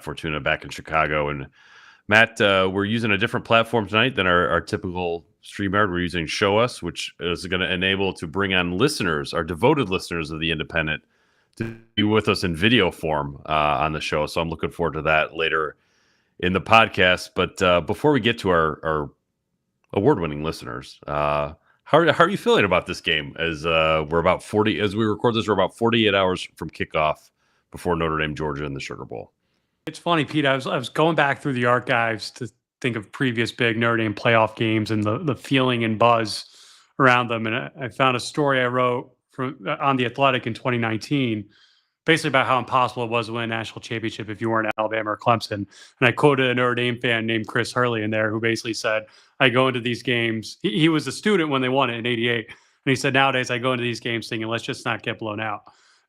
Fortuna back in Chicago. And Matt, we're using a different platform tonight than our typical StreamYard. We're using Show Us, which is going to enable to bring on listeners, our devoted listeners of the Independent, to be with us in video form on the show. So I'm looking forward to that later in the podcast. But before we get to our award-winning listeners, how are you feeling about this game? As we're about 40, as we record this, we're about 48 hours from kickoff before Notre Dame, Georgia, in the Sugar Bowl. It's funny, Pete. I was going back through the archives to think of previous big Notre Dame playoff games and the feeling and buzz around them, and I found a story I wrote on The Athletic in 2019, basically about how impossible it was to win a national championship if you weren't Alabama or Clemson. And I quoted a Notre Dame fan named Chris Hurley in there who basically said, I go into these games. He was a student when they won it in '88. And he said, nowadays I go into these games thinking, let's just not get blown out.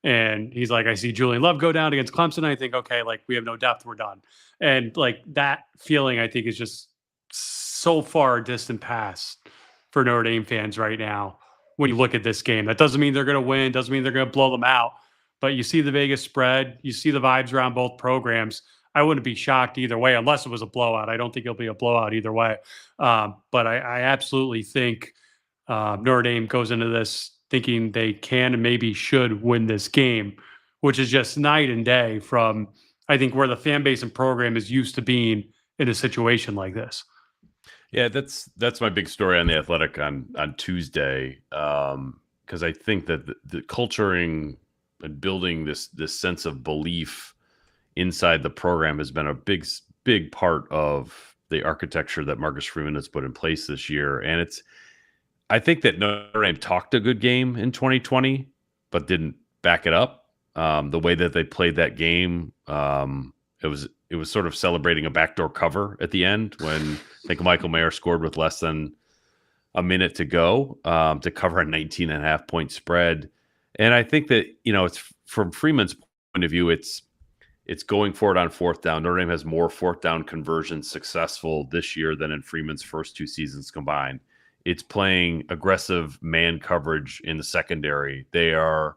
And he's like, I see Julian Love go down against Clemson. And I think, okay, like we have no depth, we're done. And like that feeling, I think, is just so far distant past for Notre Dame fans right now. When you look at this game, that doesn't mean they're going to win. Doesn't mean they're going to blow them out. But you see the Vegas spread. You see the vibes around both programs. I wouldn't be shocked either way, unless it was a blowout. I don't think it'll be a blowout either way. But I absolutely think Notre Dame goes into this thinking they can and maybe should win this game, which is just night and day from, I think, where the fan base and program is used to being in a situation like this. Yeah, that's my big story on The Athletic on Tuesday, because I think that the culturing and building this sense of belief inside the program has been a big part of the architecture that Marcus Freeman has put in place this year. And I think that Notre Dame talked a good game in 2020, but didn't back it up. The way that they played that game, it was sort of celebrating a backdoor cover at the end when I think Michael Mayer scored with less than a minute to go to cover a 19.5 point spread. And I think that, it's from Freeman's point of view, it's going for it on fourth down. Notre Dame has more fourth down conversions successful this year than in Freeman's first two seasons combined. It's playing aggressive man coverage in the secondary. They are,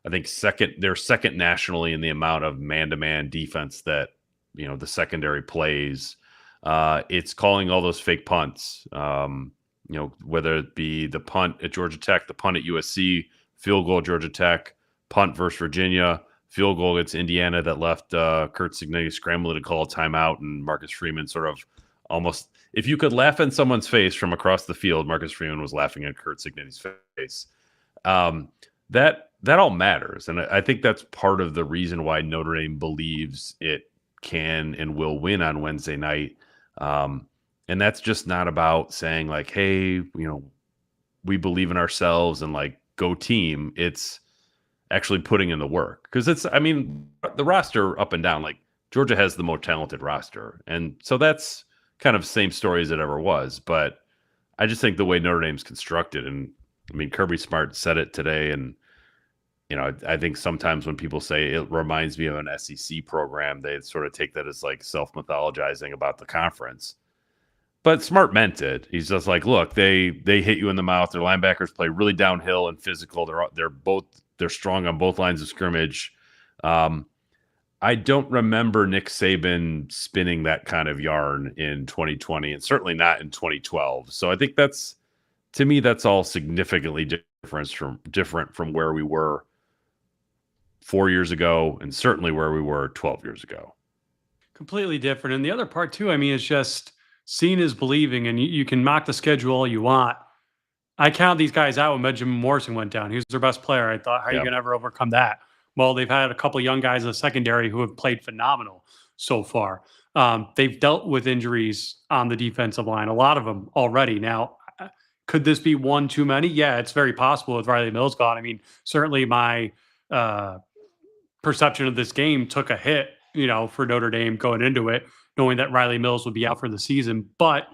I think, second. They're second nationally in the amount of man-to-man defense that the secondary plays. It's calling all those fake punts. Whether it be the punt at Georgia Tech, the punt at USC, field goal at Georgia Tech, punt versus Virginia, field goal against Indiana that left Kurt Cignetti scrambling to call a timeout, and Marcus Freeman sort of almost, if you could laugh in someone's face from across the field, Marcus Freeman was laughing at Kurt Cignetti's face. That all matters, and I think that's part of the reason why Notre Dame believes it can and will win on Wednesday night. And that's just not about saying like, hey, we believe in ourselves and like go team. It's actually putting in the work, because the roster up and down, like Georgia has the most talented roster. And so that's kind of same story as it ever was. But I just think the way Notre Dame's constructed, and Kirby Smart said it today. And, I think sometimes when people say it reminds me of an SEC program, they sort of take that as like self-mythologizing about the conference. But Smart meant it. He's just like, look, they hit you in the mouth. Their linebackers play really downhill and physical. They're strong on both lines of scrimmage. I don't remember Nick Saban spinning that kind of yarn in 2020, and certainly not in 2012. So I think that's all significantly different from where we were 4 years ago, and certainly where we were 12 years ago. Completely different. And the other part too, is just seeing is believing, and you can mock the schedule all you want. I count these guys out when Benjamin Morrison went down. He was their best player. I thought, how are you going to ever overcome that? Well, they've had a couple of young guys in the secondary who have played phenomenal so far. They've dealt with injuries on the defensive line, a lot of them already. Now, could this be one too many? Yeah, it's very possible with Riley Mills gone. Certainly my perception of this game took a hit, for Notre Dame going into it, knowing that Riley Mills would be out for the season. But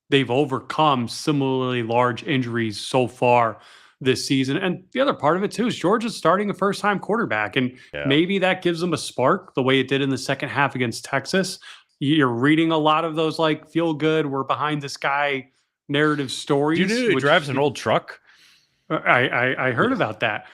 they've overcome similarly large injuries so far this season. And the other part of it too is Georgia's starting a first-time quarterback, and maybe that gives them a spark the way it did in the second half against Texas. You're reading a lot of those like feel good, we're behind this guy narrative stories. He drives an old truck. I heard about that.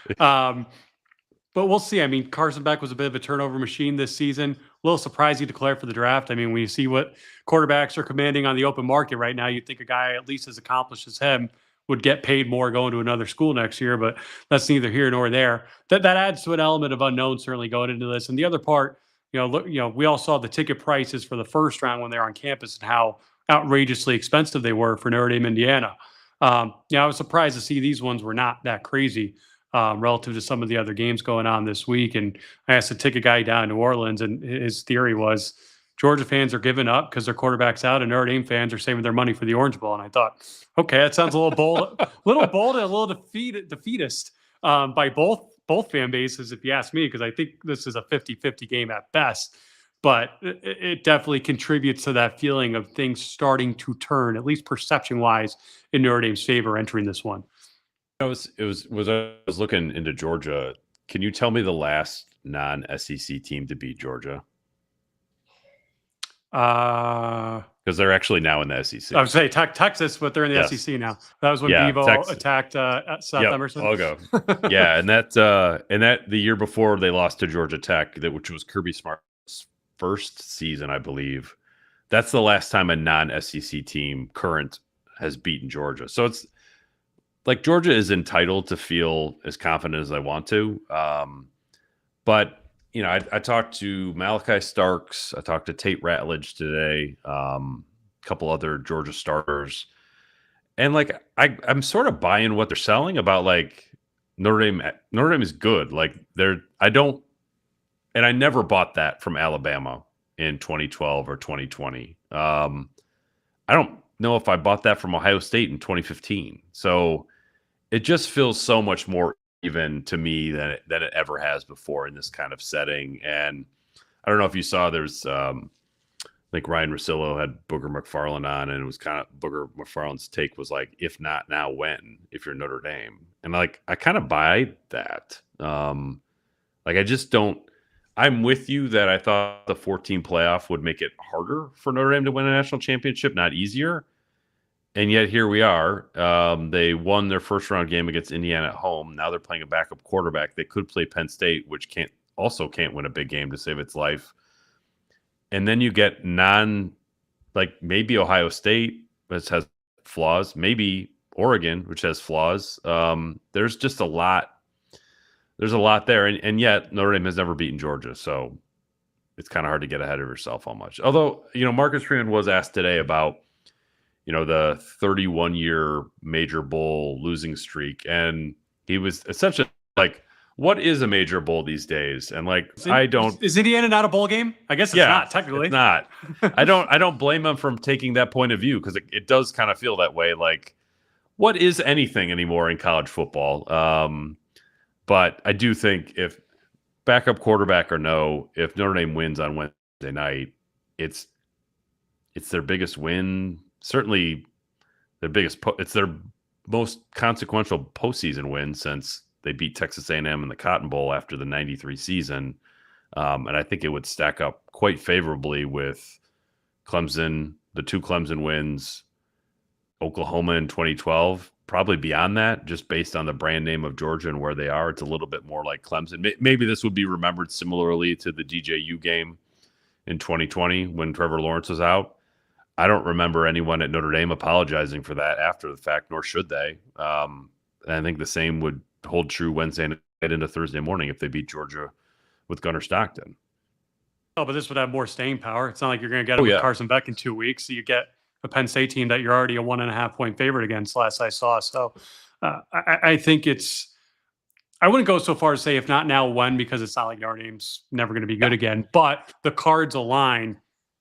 But we'll see. Carson Beck was a bit of a turnover machine this season. A little surprised he declared for the draft. When you see what quarterbacks are commanding on the open market right now, you'd think a guy at least as accomplished as him would get paid more going to another school next year, but that's neither here nor there. That adds to an element of unknown certainly going into this. And the other part, we all saw the ticket prices for the first round when they were on campus and how outrageously expensive they were for Notre Dame, Indiana. I was surprised to see these ones were not that crazy relative to some of the other games going on this week. And I asked a ticket guy down in New Orleans, and his theory was Georgia fans are giving up because their quarterback's out, and Notre Dame fans are saving their money for the Orange Bowl. And I thought, okay, that sounds a little bold, and a little defeatist by both fan bases, if you ask me, because I think this is a 50-50 game at best. But it definitely contributes to that feeling of things starting to turn, at least perception-wise, in Notre Dame's favor entering this one. I was looking into Georgia. Can you tell me the last non-SEC team to beat Georgia? Because they're actually now in the SEC. I would say Texas, but they're in the SEC now. That was when Bevo attacked South Emerson. Logo. And that the year before they lost to Georgia Tech, which was Kirby Smart's first season, I believe. That's the last time a non-SEC team current has beaten Georgia. So it's like Georgia is entitled to feel as confident as they want to. But I talked to Malachi Starks. I talked to Tate Ratledge today. A couple other Georgia starters, and I'm sort of buying what they're selling about like Notre Dame. Notre Dame is good. I never bought that from Alabama in 2012 or 2020. I don't know if I bought that from Ohio State in 2015. So it just feels so much more even to me than it ever has before in this kind of setting. And I don't know if you saw, there's like Ryan Russillo had Booger McFarland on, and it was kind of Booger McFarland's take was like, if not now, when, if you're Notre Dame. And I kind of buy that. I just don't, I'm with you that I thought the 14 playoff would make it harder for Notre Dame to win a national championship, not easier. And yet here we are. They won their first round game against Indiana at home. Now they're playing a backup quarterback. They could play Penn State, which can't win a big game to save its life. And then you get maybe Ohio State, which has flaws, maybe Oregon, which has flaws. There's just a lot. There's a lot there, and yet Notre Dame has never beaten Georgia, so it's kind of hard to get ahead of yourself on much. Although, Marcus Freeman was asked today about, the 31-year major bowl losing streak, and he was essentially like, what is a major bowl these days? And is Indiana not a bowl game? I guess it's not technically. It's not. I don't blame him from taking that point of view, because it does kind of feel that way. Like, what is anything anymore in college football? But I do think, if backup quarterback or no, if Notre Dame wins on Wednesday night, it's their biggest win. Certainly it's their most consequential postseason win since they beat Texas A&M in the Cotton Bowl after the 93 season. And I think it would stack up quite favorably with Clemson, the 2 Clemson wins, Oklahoma in 2012, probably beyond that, just based on the brand name of Georgia and where they are. It's a little bit more like Clemson. Maybe this would be remembered similarly to the DJU game in 2020 when Trevor Lawrence was out. I don't remember anyone at Notre Dame apologizing for that after the fact, nor should they. And I think the same would hold true Wednesday night into Thursday morning if they beat Georgia with Gunner Stockton. Oh, but this would have more staying power. It's not like you're going to get it with Carson Beck in 2 weeks. So you get a Penn State team that you're already a 1.5 point favorite against, last I saw. So I think I wouldn't go so far as say if not now, when, because it's not like Notre Dame's never going to be good again. But the cards align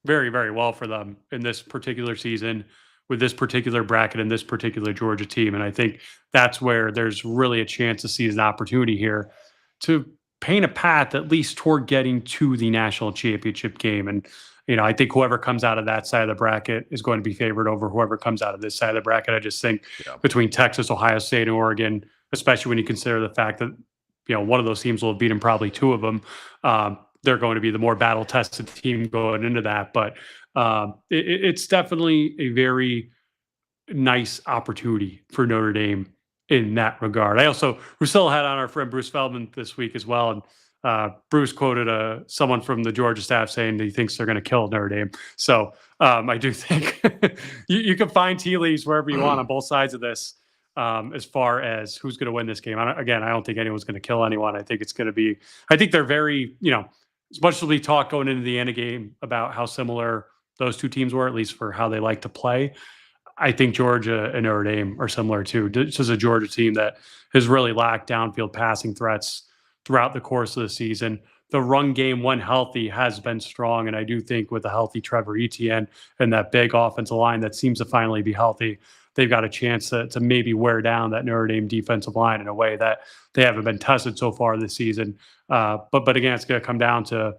very, very well for them in this particular season with this particular bracket and this particular Georgia team. And I think that's where there's really a chance to see an opportunity here to paint a path at least toward getting to the national championship game. And, I think whoever comes out of that side of the bracket is going to be favored over whoever comes out of this side of the bracket. I just think between Texas, Ohio State, and Oregon, especially when you consider the fact that, one of those teams will have beaten probably 2 of them, they're going to be the more battle-tested team going into that. But it's definitely a very nice opportunity for Notre Dame in that regard. We still had on our friend Bruce Feldman this week as well, and Bruce quoted someone from the Georgia staff saying that he thinks they're going to kill Notre Dame. So I do think you can find tea leaves wherever you want on both sides of this as far as who's going to win this game. I don't think anyone's going to kill anyone. I think they're very, as much as we talked going into the Indiana game about how similar those 2 teams were, at least for how they like to play, I think Georgia and Notre Dame are similar too. This is a Georgia team that has really lacked downfield passing threats throughout the course of the season. The run game, when healthy, has been strong. And I do think with a healthy Trevor Etienne and that big offensive line that seems to finally be healthy, they've got a chance to maybe wear down that Notre Dame defensive line in a way that they haven't been tested so far this season. But again, it's going to come down to,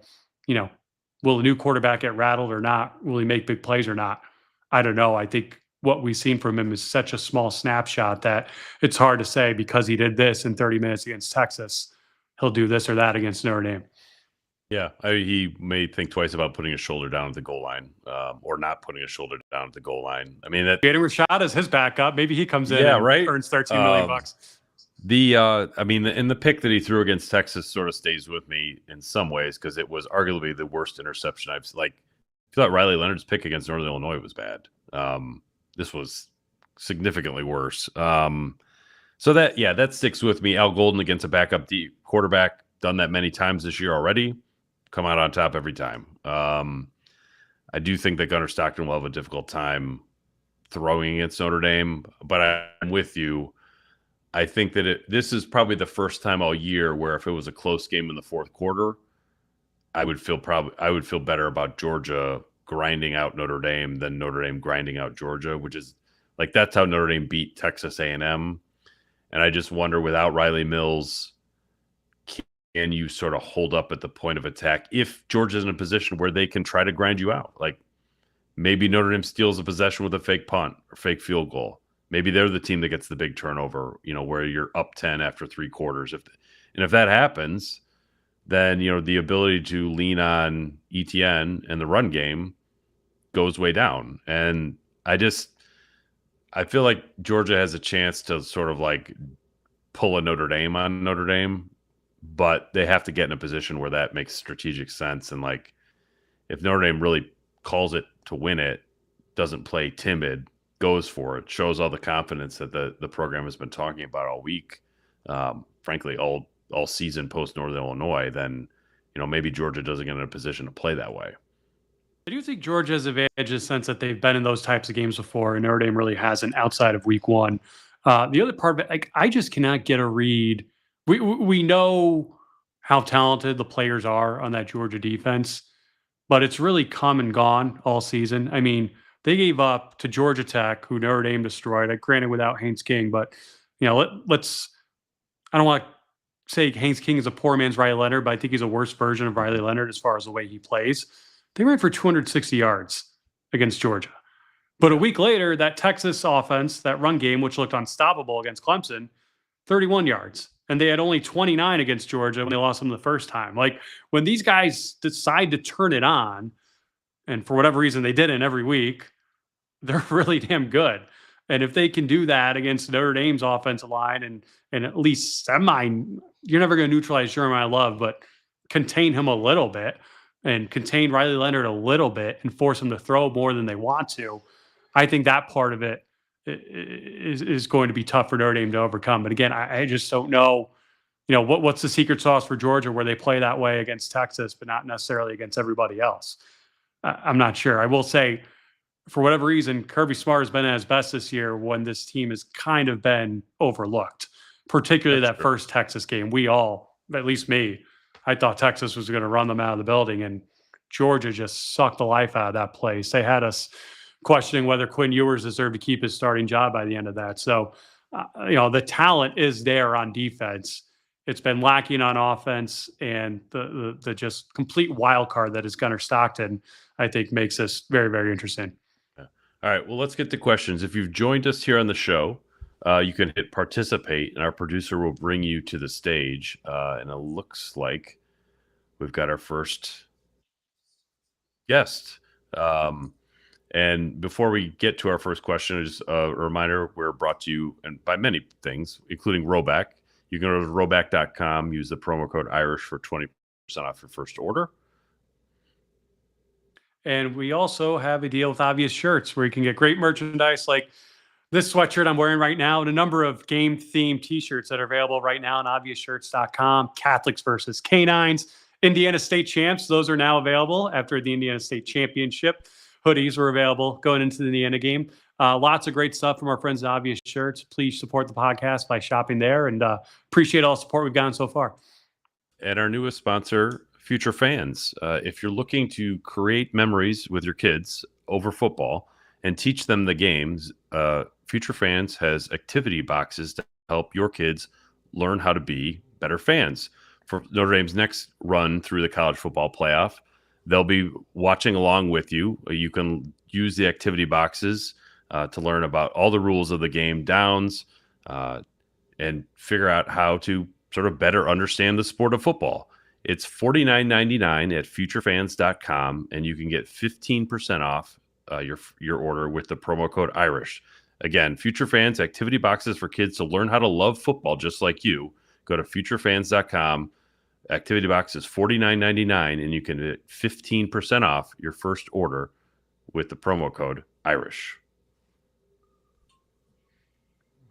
will a new quarterback get rattled or not? Will he make big plays or not? I don't know. I think what we've seen from him is such a small snapshot that it's hard to say because he did this in 30 minutes against Texas, he'll do this or that against Notre Dame. Yeah, he may think twice about putting his shoulder down at the goal line or not putting his shoulder down at the goal line. I mean, Jaden Rashad is his backup. Maybe he comes in and earns $13 million. And the pick that he threw against Texas sort of stays with me in some ways because it was arguably the worst interception I've seen. I thought Riley Leonard's pick against Northern Illinois was bad. This was significantly worse. So that sticks with me. Al Golden against a backup quarterback, done that many times this year already. Come out on top every time. I do think that Gunner Stockton will have a difficult time throwing against Notre Dame, but I'm with you. I think that this is probably the first time all year where if it was a close game in the fourth quarter, I would feel better about Georgia grinding out Notre Dame than Notre Dame grinding out Georgia, which is that's how Notre Dame beat Texas A&M. And I just wonder, without Riley Mills, can you sort of hold up at the point of attack if Georgia's in a position where they can try to grind you out? Maybe Notre Dame steals a possession with a fake punt or fake field goal. Maybe they're the team that gets the big turnover, where you're up 10 after 3 quarters. If that happens, then, the ability to lean on Etienne and the run game goes way down. And I I feel like Georgia has a chance to sort of like pull a Notre Dame on Notre Dame, but they have to get in a position where that makes strategic sense. And like, if Notre Dame really calls it to win it, doesn't play timid, goes for it, shows all the confidence that the program has been talking about all week, frankly, all season post Northern Illinois, then maybe Georgia doesn't get in a position to play that way. I do think Georgia has advantage in the sense that they've been in those types of games before, and Notre Dame really hasn't outside of week one. The other part of it, like, I just cannot get a read. We know how talented the players are on that Georgia defense, but it's really come and gone all season. I mean, they gave up to Georgia Tech, who Notre Dame destroyed. Granted, without Haynes King, but let's. I don't want to say Haynes King is a poor man's Riley Leonard, but I think he's a worse version of Riley Leonard as far as the way he plays. They ran for 260 yards against Georgia. But a week later, that Texas offense, that run game, which looked unstoppable against Clemson, 31 yards. And they had only 29 against Georgia when they lost them the first time. Like, when these guys decide to turn it on, and for whatever reason they didn't every week, they're really damn good. And if they can do that against Notre Dame's offensive line and at least you're never going to neutralize Jeremiyah Love, but contain him a little bit and contain Riley Leonard a little bit and force him to throw more than they want to, I think that part of it is going to be tough for Notre Dame to overcome. But again, I just don't know, what's the secret sauce for Georgia where they play that way against Texas, but not necessarily against everybody else. I'm not sure. I will say, for whatever reason, Kirby Smart has been at his best this year when this team has kind of been overlooked, particularly that first Texas game. We all, at least me, I thought Texas was going to run them out of the building, and Georgia just sucked the life out of that place. They had us questioning whether Quinn Ewers deserved to keep his starting job by the end of that. So, the talent is there on defense. It's been lacking on offense, and the just complete wild card that is Gunner Stockton, I think, makes this very, very interesting. Yeah. All right, well, let's get to questions. If you've joined us here on the show, you can hit participate, and our producer will bring you to the stage. And it looks like we've got our first guest. And before we get to our first question, just a reminder, we're brought to you by many things, including Roback. You can go to roback.com, use the promo code Irish for 20% off your first order. And we also have a deal with Obvious Shirts where you can get great merchandise like this sweatshirt I'm wearing right now and a number of game-themed T-shirts that are available right now on obviousshirts.com. Catholics versus Canines, Indiana State Champs. Those are now available after the Indiana State Championship. Hoodies were available going into the Indiana game. Lots of great stuff from our friends at Obvious Shirts. Please support the podcast by shopping there, and appreciate all the support we've gotten so far. And our newest sponsor, Future Fans. If you're looking to create memories with your kids over football and teach them the games, Future Fans has activity boxes to help your kids learn how to be better fans. For Notre Dame's next run through the college football playoff, they'll be watching along with you. You can use the activity boxes to learn about all the rules of the game, downs, and figure out how to sort of better understand the sport of football. It's $49.99 at futurefans.com, and you can get 15% off your order with the promo code Irish. Again, Future Fans, activity boxes for kids to learn how to love football just like you. Go to futurefans.com. Activity box is $49.99, and you can get 15% off your first order with the promo code Irish.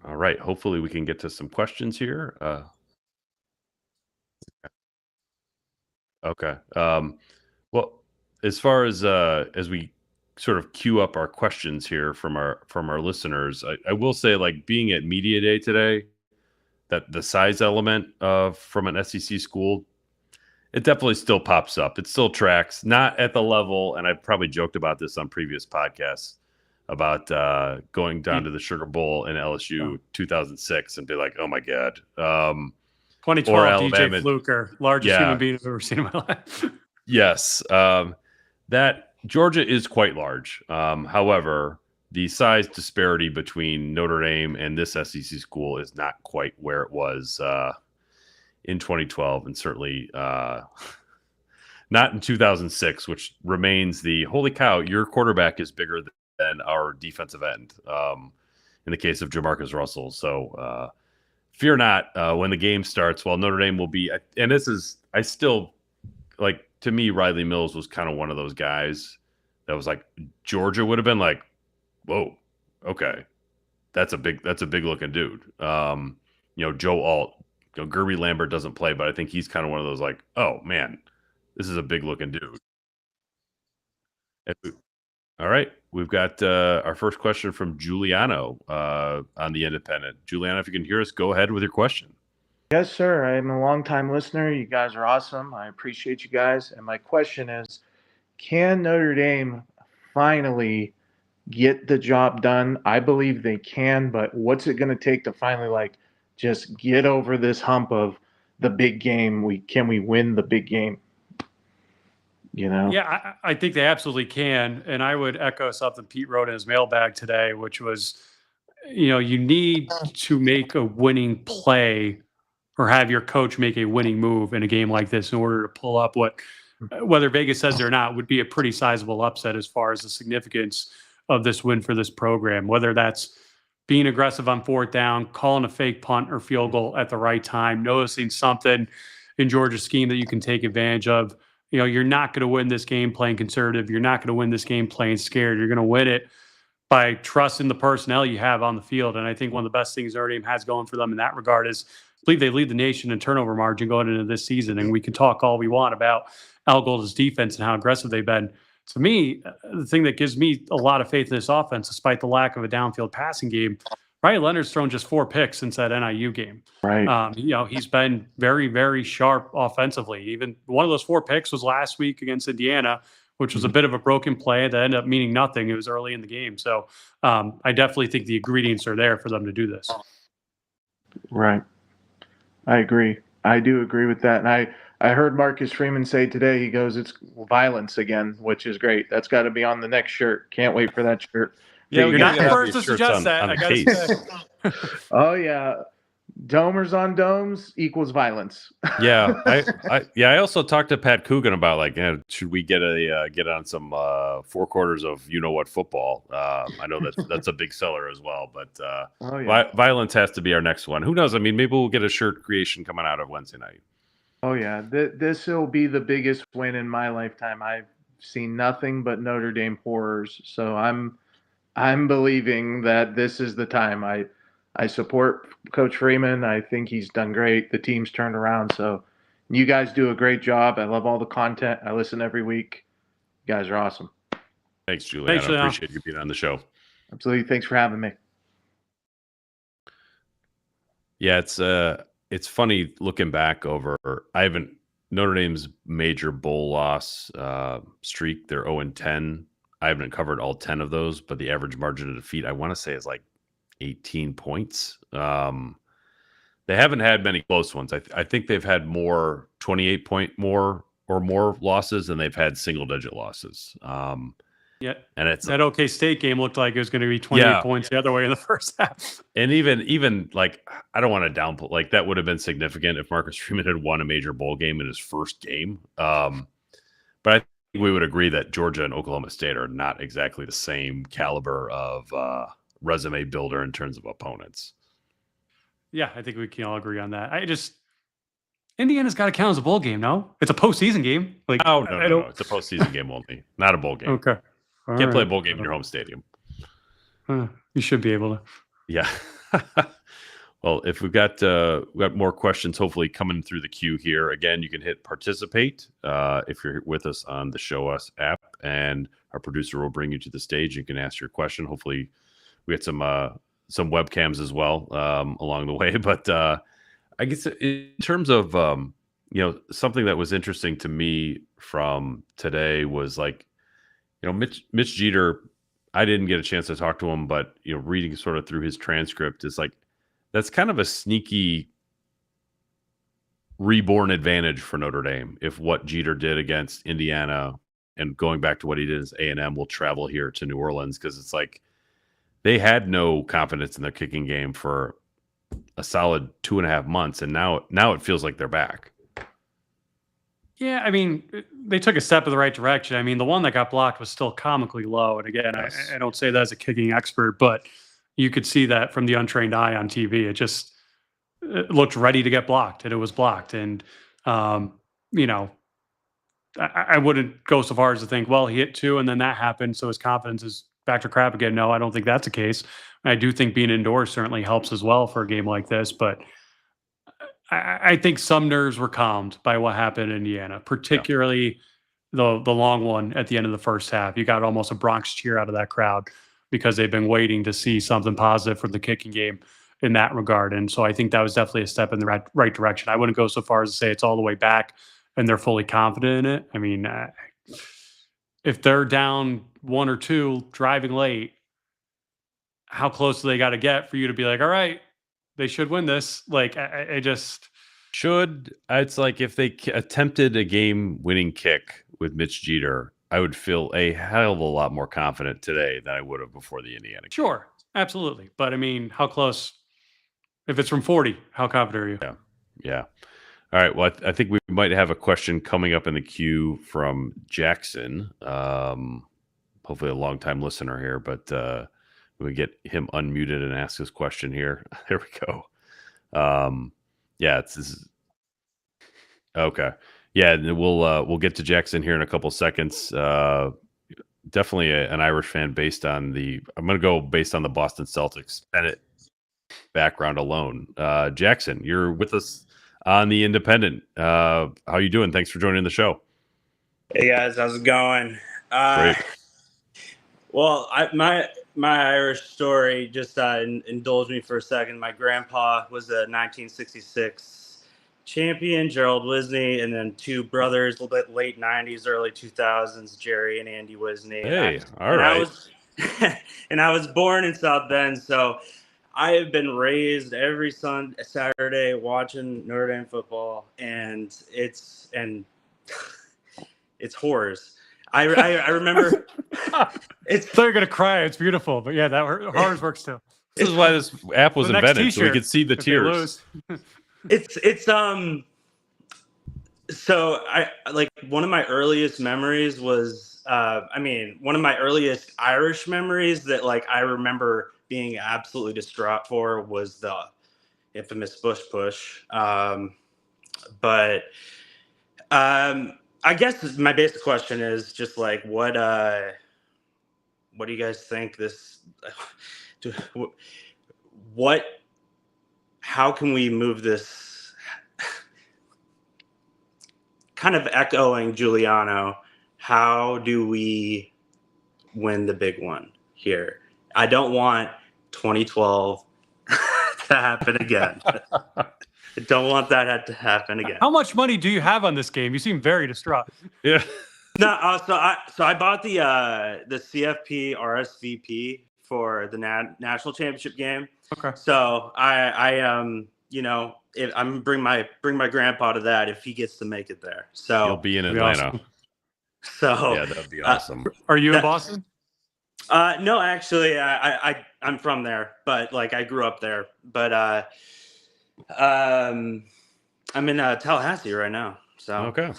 All right. Hopefully we can get to some questions here. Okay. Well, as far as we sort of queue up our questions here from our listeners, I will say, like, being at Media Day today, that the size element from an SEC school, it definitely still pops up. It still tracks, not at the level, and I've probably joked about this on previous podcasts, about going down to the Sugar Bowl in LSU 2006 and be like, oh my God. 2012 DJ Fluker, largest human being I've ever seen in my life. Yes. That Georgia is quite large. However, the size disparity between Notre Dame and this SEC school is not quite where it was in 2012, and certainly not in 2006, which remains the holy cow, your quarterback is bigger than our defensive end. in the case of Jamarcus Russell. So fear not when the game starts. Well, Notre Dame will be, and this is, I still like, to me, Riley Mills was kind of one of those guys that was like, Georgia would have been like, whoa, okay, that's a big looking dude. Joe Alt, Kirby Lambert doesn't play, but I think he's kind of one of those like, oh man, this is a big looking dude. All right, we've got our first question from Giuliano on the Independent. Giuliano, if you can hear us, go ahead with your question. Yes, sir. I'm a longtime listener. You guys are awesome. I appreciate you guys. And my question is, can Notre Dame finally get the job done? I believe they can, but what's it going to take to finally just get over this hump of the big game? Can we win the big game? Yeah, I think they absolutely can. And I would echo something Pete wrote in his mailbag today, which was, you need to make a winning play or have your coach make a winning move in a game like this in order to pull up what, whether Vegas says it or not, would be a pretty sizable upset as far as the significance of this win for this program, whether that's being aggressive on fourth down, calling a fake punt or field goal at the right time, noticing something in Georgia's scheme that you can take advantage of. You're not going to win this game playing conservative. You're not going to win this game playing scared. You're going to win it by trusting the personnel you have on the field. And I think one of the best things Notre Dame has going for them in that regard is I believe they lead the nation in turnover margin going into this season. And we can talk all we want about Al Golden's defense and how aggressive they've been. To me, the thing that gives me a lot of faith in this offense, despite the lack of a downfield passing game, Riley Leonard's thrown just 4 picks since that NIU game. Right. He's been very, very sharp offensively. Even one of those 4 picks was last week against Indiana, which was a bit of a broken play that ended up meaning nothing. It was early in the game. So I definitely think the ingredients are there for them to do this. Right. I agree. I do agree with that. And I heard Marcus Freeman say today, he goes, it's violence again, which is great. That's got to be on the next shirt. Can't wait for that shirt. Yeah, you're not the first to suggest that. I got to say. Oh, yeah. Domers on domes equals violence. Yeah, I also talked to Pat Coogan about should we get on some 4 quarters of what football? I know that's a big seller as well, but violence has to be our next one. Who knows? I mean, maybe we'll get a shirt creation coming out of Wednesday night. Oh yeah, this will be the biggest win in my lifetime. I've seen nothing but Notre Dame horrors, so I'm believing that this is the time. I support Coach Freeman. I think he's done great. The team's turned around. So you guys do a great job. I love all the content. I listen every week. You guys are awesome. Thanks, Julian. I appreciate you being on the show. Absolutely. Thanks for having me. Yeah, it's funny looking back over. Notre Dame's major bowl loss streak. They're 0-10. I haven't covered all 10 of those, but the average margin of defeat, I want to say, is 18 points. They haven't had many close ones. I think they've had more 28-point more losses than they've had single-digit losses. Yeah, and it's that OK State game looked like it was going to be 28 points the other way in the first half. And even I don't want to downplay, that would have been significant if Marcus Freeman had won a major bowl game in his first game. But I think we would agree that Georgia and Oklahoma State are not exactly the same caliber of resume builder in terms of opponents. Yeah, I think we can all agree on that. Indiana's got to count as a bowl game, no? It's a postseason game. No. It's a postseason game only, not a bowl game. Okay. Can't play a bowl game in your home stadium. You should be able to. Yeah. Well, if we've got more questions, hopefully coming through the queue here. Again, you can hit participate if you're with us on the Show Us app, and our producer will bring you to the stage. You can ask your question. Hopefully, we get some webcams as well along the way. But I guess in terms of something that was interesting to me from today was Mitch Jeter. I didn't get a chance to talk to him, but reading sort of through his transcript is that's kind of a sneaky reborn advantage for Notre Dame if what Jeter did against Indiana and going back to what he did as A&M will travel here to New Orleans, because it's they had no confidence in their kicking game for a solid 2.5 months, and now it feels like they're back. Yeah, I mean, they took a step in the right direction. I mean, the one that got blocked was still comically low. And again, yes. I don't say that as a kicking expert, but you could see that from the untrained eye on TV. It looked ready to get blocked, and it was blocked. And, you know, I wouldn't go so far as to think, well, he hit 2 and then that happened, so his confidence is back to crap again. No, I don't think that's the case. I do think being indoors certainly helps as well for a game like this, but I think some nerves were calmed by what happened in Indiana, particularly the long one at the end of the first half. You got almost a Bronx cheer out of that crowd because they've been waiting to see something positive from the kicking game in that regard. And so I think that was definitely a step in the right direction. I wouldn't go so far as to say it's all the way back and they're fully confident in it. I mean, if they're down 1 or 2 driving late, how close do they got to get for you to be like, all right, they should win this? Like, I just should. It's like if they attempted a game-winning kick with Mitch Jeter, I would feel a hell of a lot more confident today than I would have before the Indiana game. Sure, absolutely. But I mean, how close? If it's from 40, how confident are you? Yeah. All right. Well, I think we might have a question coming up in the queue from Jackson. Hopefully a longtime listener here, but we get him unmuted and ask his question here. There we go. This is okay. Yeah, we'll get to Jackson here in a couple seconds. Definitely an Irish fan based on I'm going to go based on the Boston Celtics Bennett background alone. Jackson, you're with us on the Independent. How you doing? Thanks for joining the show. Hey guys, how's it going? Great. Well, my Irish story, just indulge me for a second. My grandpa was a 1966 champion, Gerald Wisney, and then 2 brothers, a little bit late 90s, early 2000s, Jerry and Andy Wisney. Hey, all right. I was born in South Bend, so I have been raised every Saturday watching Notre Dame football, and it's horrors. I remember it's. They're gonna cry. It's beautiful, but yeah, that horrors works too. This is why this app was invented, so we could see the tears. It's so I like one of my earliest memories was one of my earliest Irish memories that like I remember being absolutely distraught for was the infamous Bush push. I guess my basic question is just like what do you guys think how can we move this, kind of echoing Giuliano, how do we win the big one here? I don't want 2012 to happen again. I don't want that to happen again. How much money do you have on this game? You seem very distraught. Yeah. No, so I bought the CFP RSVP for the national championship game. Okay. So I'm bring my grandpa to that if he gets to make it there. So he'll be in Atlanta. Awesome. So yeah, that'd be awesome. Are you in Boston? No, actually, I'm from there, but like I grew up there. But I'm in Tallahassee right now. So okay,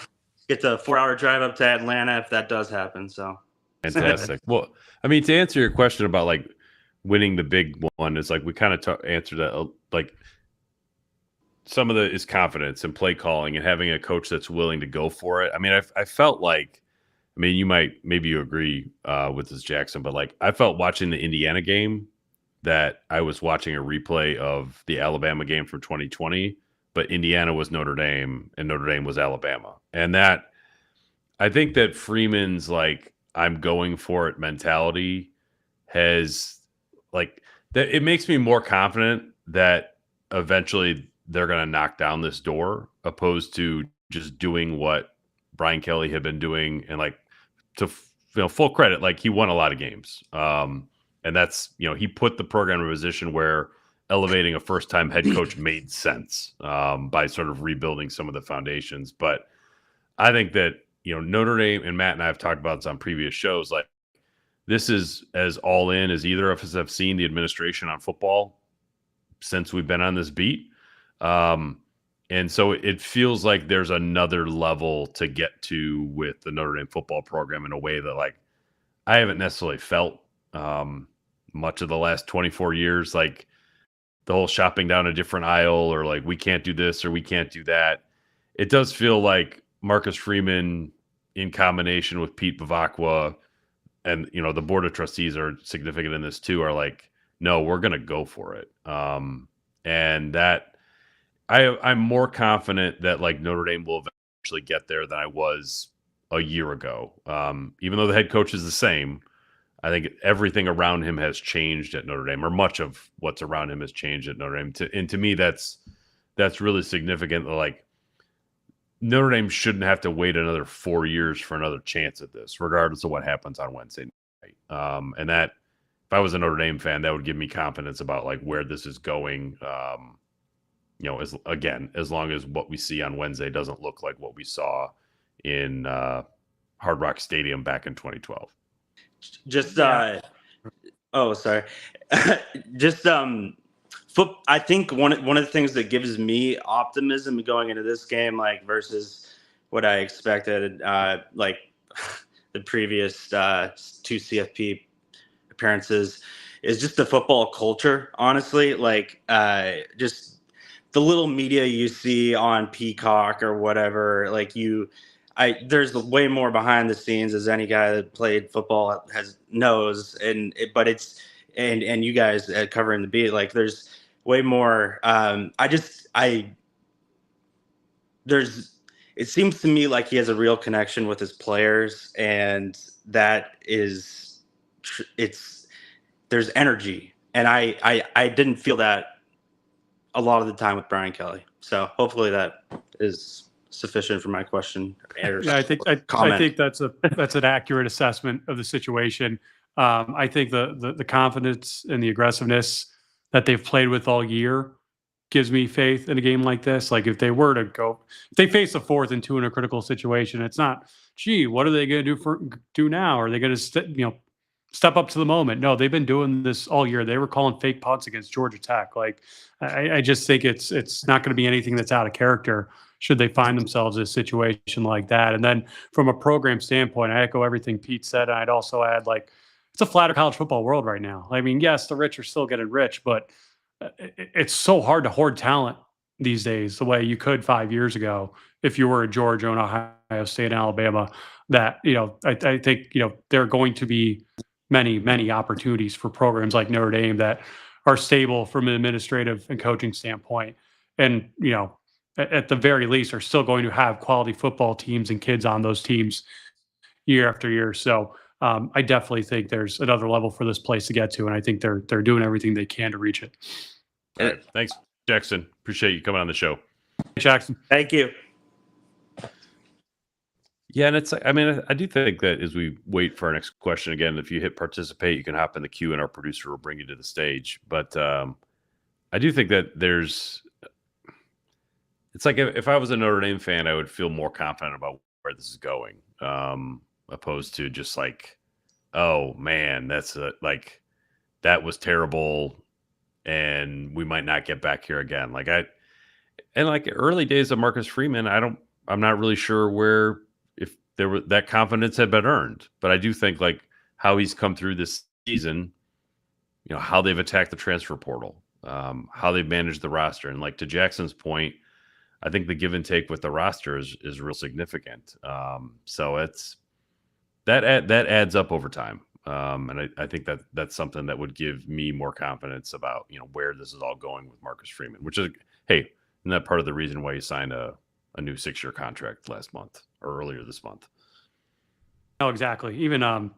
it's a 4-hour drive up to Atlanta if that does happen. So fantastic. Well, I mean, to answer your question about like winning the big one, is like we kind of answered that. Like some of is confidence and play calling and having a coach that's willing to go for it. I mean, I felt like. I mean, maybe you agree with this, Jackson, but like I felt watching the Indiana game that I was watching a replay of the Alabama game from 2020, but Indiana was Notre Dame and Notre Dame was Alabama. And that I think that Freeman's like, I'm going for it mentality has like that. It makes me more confident that eventually they're going to knock down this door opposed to just doing what Brian Kelly had been doing and like, to full credit, like he won a lot of games, and that's he put the program in a position where elevating a first-time head coach made sense by sort of rebuilding some of the foundations. But I think that Notre Dame, and Matt and I have talked about this on previous shows. Like this is as all in as either of us have seen the administration on football since we've been on this beat. And so it feels like there's another level to get to with the Notre Dame football program in a way that like I haven't necessarily felt much of the last 24 years, like the whole shopping down a different aisle or like we can't do this or we can't do that. It does feel like Marcus Freeman in combination with Pete Bavacqua and, you know, the board of trustees are significant in this too, are like, no, we're going to go for it. And that I'm more confident that like Notre Dame will eventually get there than I was a year ago. Even though the head coach is the same, I think everything around him has changed at Notre Dame, or much of what's around him has changed at Notre Dame. And to me, that's really significant. Like Notre Dame shouldn't have to wait another 4 years for another chance at this, regardless of what happens on Wednesday night. And that, if I was a Notre Dame fan, that would give me confidence about like where this is going. You know, as long as what we see on Wednesday doesn't look like what we saw in Hard Rock Stadium back in 2012. Just oh, sorry. Just I think one of the things that gives me optimism going into this game, like versus what I expected, like the previous 2 CFP appearances, is just the football culture. Honestly, like just the little media you see on Peacock or whatever, like there's way more behind the scenes, as any guy that played football knows, and you guys covering the beat, like there's way more. It seems to me like he has a real connection with his players, and that is, there's energy, and I didn't feel that a lot of the time with Brian Kelly. So hopefully that is sufficient for my question. Yeah, I think that's an accurate assessment of the situation. I think the confidence and the aggressiveness that they've played with all year gives me faith in a game like this. Like if they face a 4th and 2 in a critical situation, it's not, gee, what are they going to do now? Are they going to step up to the moment? No, they've been doing this all year. They were calling fake punts against Georgia Tech. Like I just think it's not going to be anything that's out of character should they find themselves in a situation like that. And then from a program standpoint, I echo everything Pete said. I'd also add, like, it's a flatter college football world right now. I mean, yes, the rich are still getting rich, but it's so hard to hoard talent these days the way you could 5 years ago if you were in Georgia and Ohio State and Alabama. That, I think, there are going to be many, many opportunities for programs like Notre Dame that are stable from an administrative and coaching standpoint. And, at the very least, are still going to have quality football teams and kids on those teams year after year. So I definitely think there's another level for this place to get to, and I think they're doing everything they can to reach it. All right. Thanks, Jackson. Appreciate you coming on the show. Hey, Jackson. Thank you. Yeah, and I do think that as we wait for our next question, again, if you hit participate, you can hop in the queue and our producer will bring you to the stage. But I do think that it's like if I was a Notre Dame fan, I would feel more confident about where this is going, opposed to just like, oh man, that was terrible, and we might not get back here again. Like early days of Marcus Freeman, I'm not really sure if that confidence had been earned, but I do think like how he's come through this season, how they've attacked the transfer portal, how they've managed the roster, and like to Jackson's point, I think the give and take with the roster is real significant. So that adds up over time. And I think that's something that would give me more confidence about, where this is all going with Marcus Freeman, which is, hey, isn't that part of the reason why he signed a new 6-year contract last month or earlier this month? No, exactly. Even the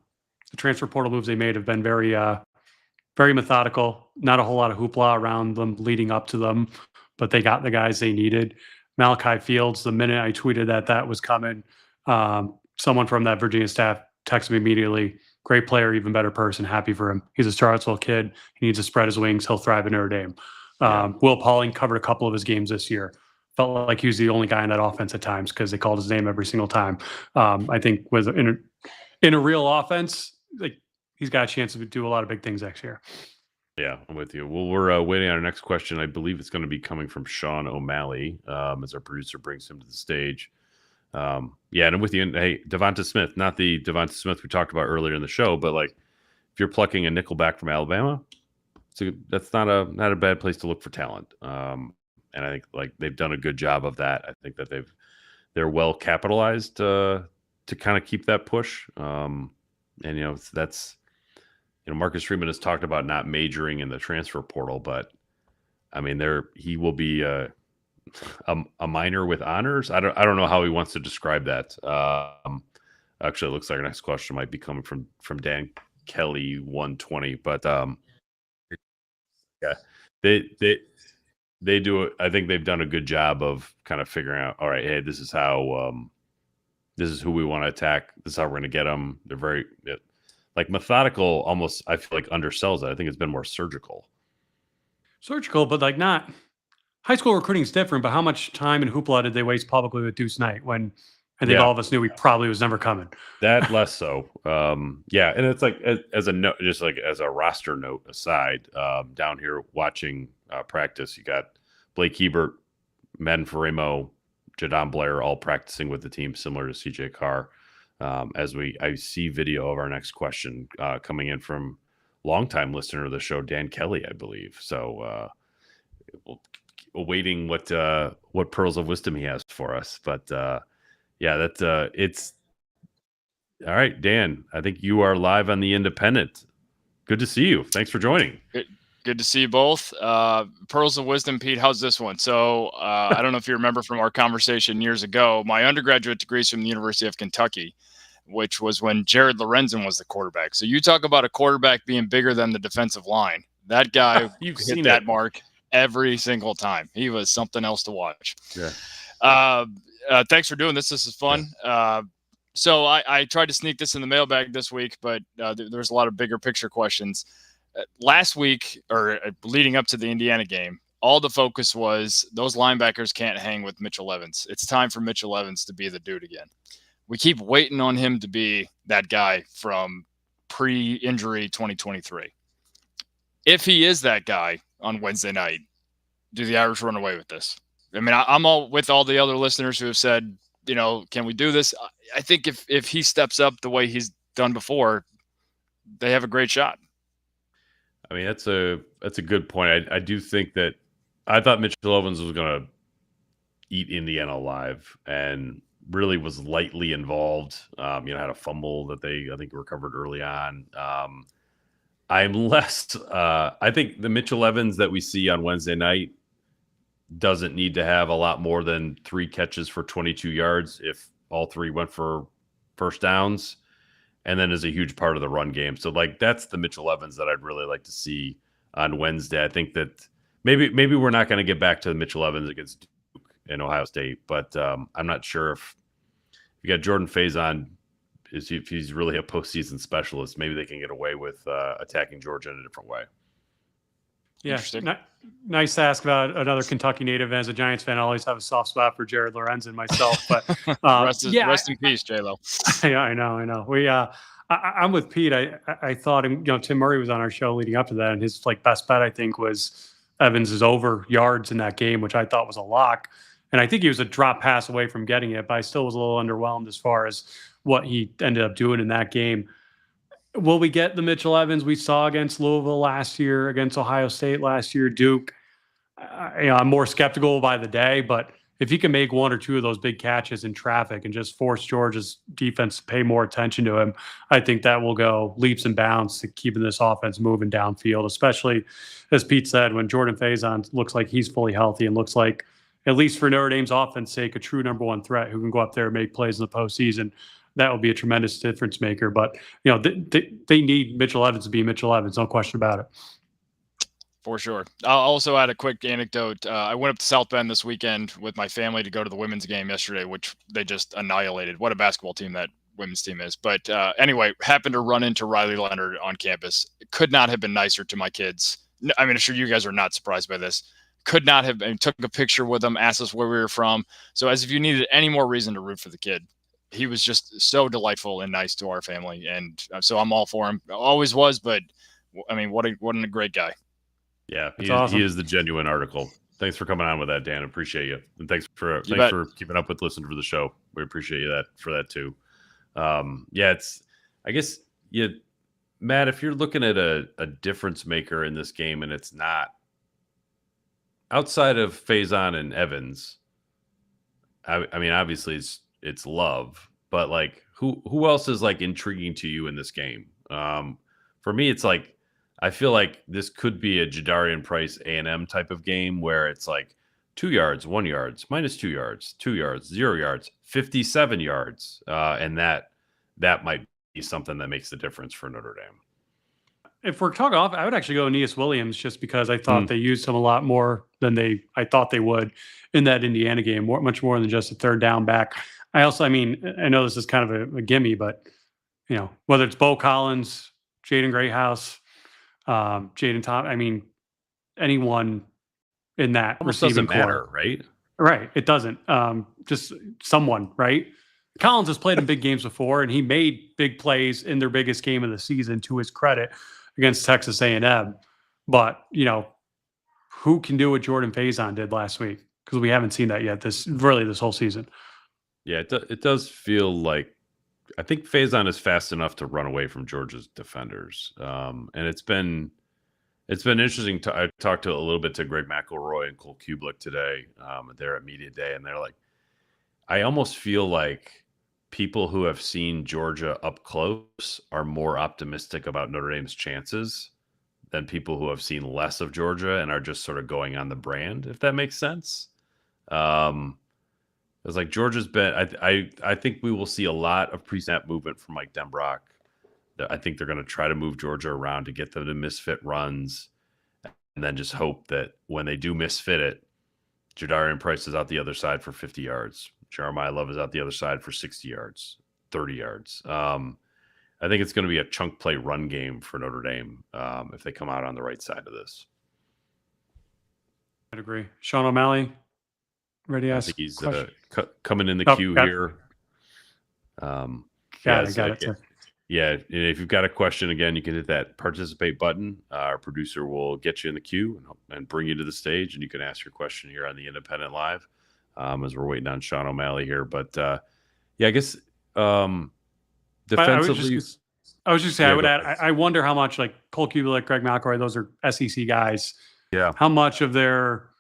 transfer portal moves they made have been very, very methodical. Not a whole lot of hoopla around them leading up to them, but they got the guys they needed. Malachi Fields, the minute I tweeted that was coming, someone from that Virginia staff texted me immediately. Great player, even better person. Happy for him. He's a Charlottesville kid. He needs to spread his wings. He'll thrive at Notre Dame. Will Pauling covered a couple of his games this year. Felt like he was the only guy in that offense at times because they called his name every single time. I think in a real offense, like he's got a chance to do a lot of big things next year. Yeah, I'm with you. Well, we're waiting on our next question. I believe it's going to be coming from Sean O'Malley as our producer brings him to the stage. Yeah, and I'm with you. And hey, Devonta Smith, not the Devonta Smith we talked about earlier in the show, but like if you're plucking a nickelback from Alabama, that's not a bad place to look for talent. And I think like they've done a good job of that. I think that they're well capitalized to kind of keep that push. And that's Marcus Freeman has talked about not majoring in the transfer portal, but I mean he will be a minor with honors. I don't know how he wants to describe that. Actually, it looks like our next question might be coming from Dan Kelly 120, but yeah, they do it. I think they've done a good job of kind of figuring out, all right, hey, this is who we want to attack. This is how we're going to get them. They're very like methodical, almost. I feel like undersells it. I think it's been more surgical, but like not high school recruiting is different. But how much time and hoopla did they waste publicly with Deuce Knight when I think all of us knew he probably was never coming? That less so. Yeah, and it's like as a note, just like as a roster note aside, down here watching practice, you got Blake Hebert, Madden Faremo, Jadon Blair all practicing with the team, similar to CJ Carr. I see video of our next question coming in from longtime listener of the show, Dan Kelly, I believe. So awaiting what pearls of wisdom he has for us, but. Yeah, it's all right, Dan. I think you are live on the Independent. Good to see you. Thanks for joining. Good to see you both. Pearls of wisdom, Pete. How's this one? So I don't know if you remember from our conversation years ago. My undergraduate degree is from the University of Kentucky, which was when Jared Lorenzen was the quarterback. So you talk about a quarterback being bigger than the defensive line. That guy hit that mark every single time. He was something else to watch. Yeah. Thanks for doing this. This is fun. So I tried to sneak this in the mailbag this week, but there's a lot of bigger picture questions. Last week, or leading up to the Indiana game, all the focus was those linebackers can't hang with Mitchell Evans. It's time for Mitchell Evans to be the dude again. We keep waiting on him to be that guy from pre-injury 2023. If he is that guy on Wednesday night, do the Irish run away with this? I mean, I'm all with all the other listeners who have said, can we do this? I think if he steps up the way he's done before, they have a great shot. I mean, that's a good point. I do think that I thought Mitchell Evans was going to eat Indiana alive and really was lightly involved. Had a fumble that I think recovered early on. I'm less. I think the Mitchell Evans that we see on Wednesday night doesn't need to have a lot more than 3 catches for 22 yards if all 3 went for first downs, and then is a huge part of the run game. So like that's the Mitchell Evans that I'd really like to see on Wednesday. I think that maybe we're not going to get back to the Mitchell Evans against Duke and Ohio State, but I'm not sure if you got Jordan Faison, if he's really a postseason specialist, maybe they can get away with attacking Georgia in a different way. Yeah, nice to ask about another Kentucky native. As a Giants fan, I always have a soft spot for Jared Lorenzen myself. But rest in peace, J-Lo. Yeah, I know. I'm with Pete. I thought, Tim Murray was on our show leading up to that, and his best bet I think was Evans' over yards in that game, which I thought was a lock. And I think he was a drop pass away from getting it, but I still was a little underwhelmed as far as what he ended up doing in that game. Will we get the Mitchell Evans we saw against Louisville last year, against Ohio State last year, Duke? I'm more skeptical by the day, but if he can make 1 or 2 of those big catches in traffic and just force Georgia's defense to pay more attention to him, I think that will go leaps and bounds to keeping this offense moving downfield, especially, as Pete said, when Jordan Faison looks like he's fully healthy and looks like, at least for Notre Dame's offense sake, a true number 1 threat who can go up there and make plays in the postseason. That would be a tremendous difference maker. But, they need Mitchell Evans to be Mitchell Evans. No question about it. For sure. I'll also add a quick anecdote. I went up to South Bend this weekend with my family to go to the women's game yesterday, which they just annihilated. What a basketball team that women's team is. But anyway, happened to run into Riley Leonard on campus. It could not have been nicer to my kids. I mean, I'm sure you guys are not surprised by this. Could not have been. Took a picture with them, asked us where we were from. So as if you needed any more reason to root for the kid. He was just so delightful and nice to our family. And so I'm all for him. Always was, but I mean, what a great guy. Yeah, awesome. He is the genuine article. Thanks for coming on with that, Dan. Appreciate you. And thanks for keeping up with listening to the show. We appreciate you for that too. I guess Matt, if you're looking at a difference maker in this game, and it's not outside of Faison and Evans, I mean, obviously it's Love, but like who else is like intriguing to you in this game? For me, it's like I feel like this could be a Jadarian Price A&M type of game where it's like 2 yards, 1 yards, minus 2 yards, 2 yards, 0 yards, 57 yards, and that might be something that makes the difference for Notre Dame. If we're talking off, I would actually go Aeneas Williams just because I thought they used him a lot more than I thought they would in that Indiana game, much more than just a third down back. I mean, I know this is kind of a gimme, but whether it's Bo Collins, Jaden Greathouse, Jaden Tom, I mean, anyone in that Almost receiving doesn't matter, core. right? Right. It doesn't. Just someone, right? Collins has played in big games before, and he made big plays in their biggest game of the season, to his credit, against Texas A&M. But, who can do what Jordan Faison did last week? Because we haven't seen that yet this whole season. Yeah, it does feel like I think Faison is fast enough to run away from Georgia's defenders. And it's been interesting. I talked a little bit to Greg McElroy and Cole Kubelik today. They're at Media Day, and they're like, I almost feel like people who have seen Georgia up close are more optimistic about Notre Dame's chances than people who have seen less of Georgia and are just sort of going on the brand, if that makes sense. It's like Georgia's been. I think we will see a lot of pre-snap movement from Mike Denbrock. I think they're going to try to move Georgia around to get them to misfit runs, and then just hope that when they do misfit it, Jadarian Price is out the other side for 50 yards. Jeremiyah Love is out the other side for 60 yards, 30 yards. I think it's going to be a chunk play run game for Notre Dame if they come out on the right side of this. I'd agree. Sean O'Malley, ready to ask? I think he's coming in the queue got here. Got it. Sir. Yeah, if you've got a question, again, you can hit that participate button. Our producer will get you in the queue and bring you to the stage, and you can ask your question here on the Independent Live as we're waiting on Sean O'Malley here. But, I guess defensively. I was just saying, I would add, I wonder how much, like Cole Kubelik, Greg McElroy, those are SEC guys. Yeah. How much of their,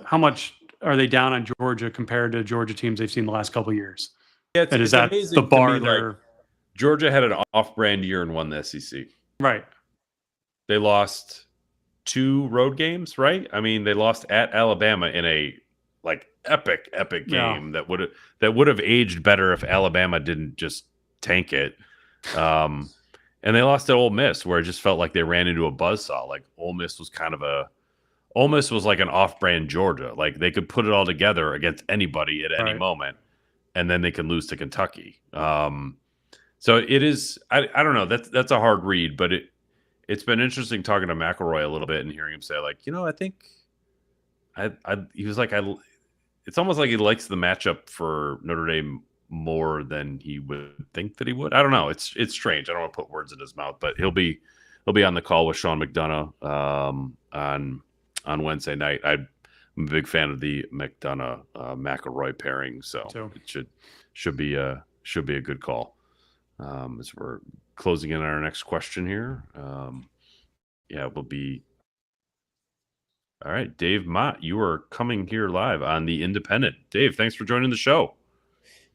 how much are they down on Georgia compared to Georgia teams they've seen the last couple of years? Yeah, and is that the bar there? Georgia had an off-brand year and won the SEC. Right. They lost 2 road games, right? I mean, they lost at Alabama in a epic game that would have aged better if Alabama didn't just tank it. And they lost at Ole Miss, where it just felt like they ran into a buzzsaw. Like Ole Miss was like an off-brand Georgia. Like they could put it all together against anybody at any moment, and then they can lose to Kentucky. So it is. I don't know. That's a hard read, but it's been interesting talking to McElroy a little bit and hearing him say, like, I think he was like, it's almost like he likes the matchup for Notre Dame more than he would think that he would. I don't know. It's strange. I don't want to put words in his mouth, but he'll be on the call with Sean McDonough on Wednesday night. I'm a big fan of the McDonough McElroy pairing, so it should be a good call. As we're closing in on our next question here, we'll be. All right, Dave Mott, you are coming here live on the Independent. Dave, thanks for joining the show.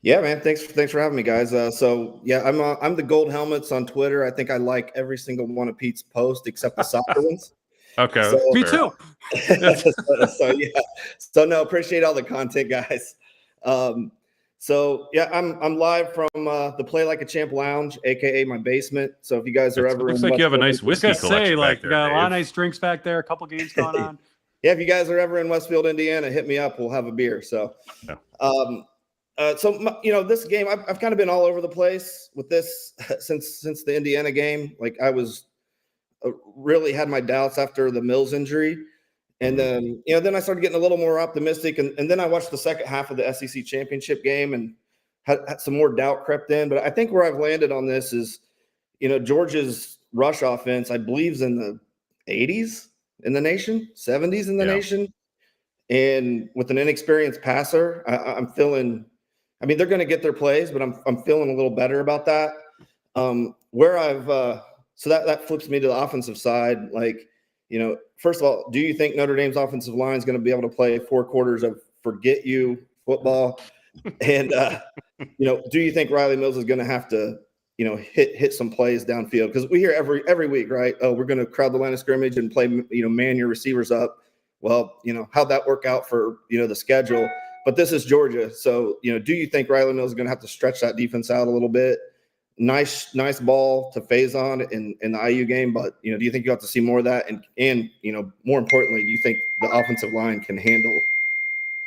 Yeah, man. Thanks for having me, guys. I'm the Gold Helmets on Twitter. I think I like every single one of Pete's posts except the soccer ones. Okay, me too. So no, appreciate all the content, guys. I'm live from the Play Like a Champ Lounge, aka my basement. So if you guys are ever looks like you have a nice whiskey collection back there, got Dave. a lot of nice drinks back there. A couple games going on. Yeah, if you guys are ever in Westfield, Indiana, hit me up. We'll have a beer. So, this game, I've kind of been all over the place with this since the Indiana game. Like I was really had my doubts after the Mills injury. And then I started getting a little more optimistic. And then I watched the second half of the SEC championship game and had some more doubt crept in. But I think where I've landed on this is, Georgia's rush offense, I believe, is in the 80s in the nation, 70s in the nation. And with an inexperienced passer, I'm feeling, they're going to get their plays, but I'm feeling a little better about that. Where I've so that flips me to the offensive side. Like, first of all, do you think Notre Dame's offensive line is going to be able to play 4 quarters of forget you football? And do you think Riley Mills is going to have to hit some plays downfield? Because we hear every week, right? Oh, we're going to crowd the line of scrimmage and play, man your receivers up. Well, how'd that work out for the schedule? But this is Georgia, so do you think Riley Mills is going to have to stretch that defense out a little bit? Nice ball to phase on in the IU game, but do you think you have to see more of that? And more importantly, do you think the offensive line can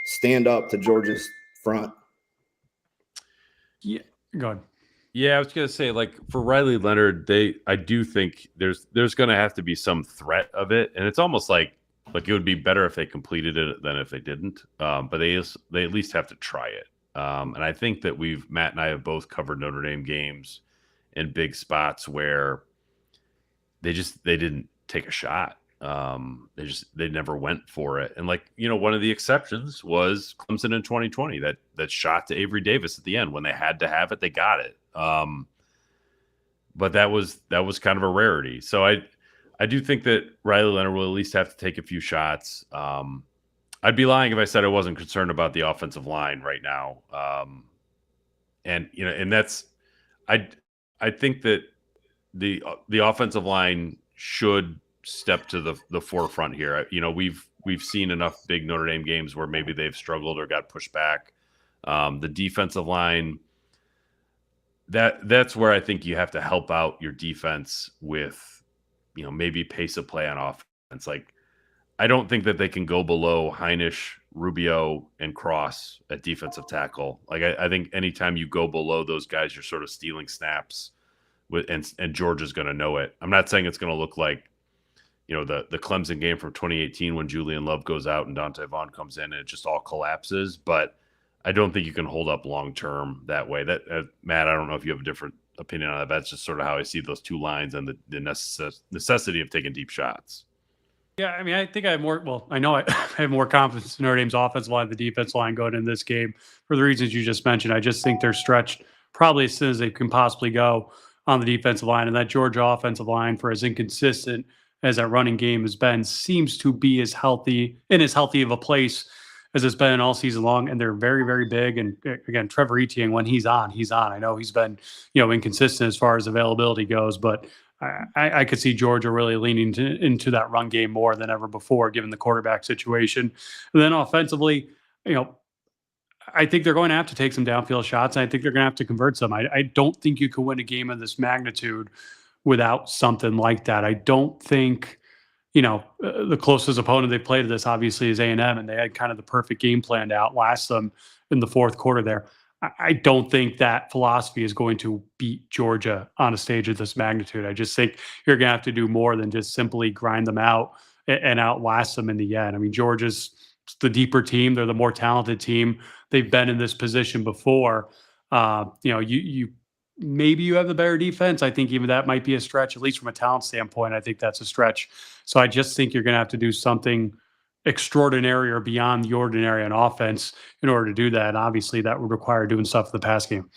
stand up to Georgia's front? Yeah, go ahead. Yeah, I was gonna say, like, for Riley Leonard, I do think there's gonna have to be some threat of it, and it's almost like it would be better if they completed it than if they didn't. But they at least have to try it. And I think that Matt and I have both covered Notre Dame games in big spots where they didn't take a shot. They never went for it. And one of the exceptions was Clemson in 2020 that shot to Avery Davis at the end when they had to have it, they got it. But that was kind of a rarity. So I do think that Riley Leonard will at least have to take a few shots. I'd be lying if I said I wasn't concerned about the offensive line right now. And that's I think that the offensive line should step to the forefront here. We've seen enough big Notre Dame games where maybe they've struggled or got pushed back. The defensive line, that's where I think you have to help out your defense with maybe pace of play on offense. Like, I don't think that they can go below Heinisch, Rubio, and Cross at defensive tackle. Like, I think anytime you go below those guys, you're sort of stealing snaps and Georgia's going to know it. I'm not saying it's going to look like the Clemson game from 2018 when Julian Love goes out and Dante Vaughn comes in and it just all collapses. But I don't think you can hold up long term that way. That Matt, I don't know if you have a different opinion on that. That's just sort of how I see those two lines and the necessity of taking deep shots. Yeah, I mean, I think I have more. Well, I know I have more confidence in Notre Dame's offensive line, the defense line going in this game for the reasons you just mentioned. I just think they're stretched probably as soon as they can possibly go on the defensive line, and that Georgia offensive line, for as inconsistent as that running game has been, seems to be as healthy of a place as it's been all season long. And they're very, very big. And again, Trevor Etienne, when he's on. I know he's been inconsistent as far as availability goes, but I could see Georgia really leaning into that run game more than ever before, given the quarterback situation. And then offensively, I think they're going to have to take some downfield shots, and I think they're going to have to convert some. I don't think you can win a game of this magnitude without something like that. I don't think, the closest opponent they played to this obviously is A&M, and they had kind of the perfect game plan to outlast them in the fourth quarter there. I don't think that philosophy is going to beat Georgia on a stage of this magnitude. I just think you're going to have to do more than just simply grind them out and outlast them in the end. I mean, Georgia's the deeper team. They're the more talented team. They've been in this position before. You maybe you have the better defense. I think even that might be a stretch, at least from a talent standpoint. I think that's a stretch. So I just think you're going to have to do something extraordinary or beyond the ordinary on offense in order to do that. And obviously that would require doing stuff for the pass game.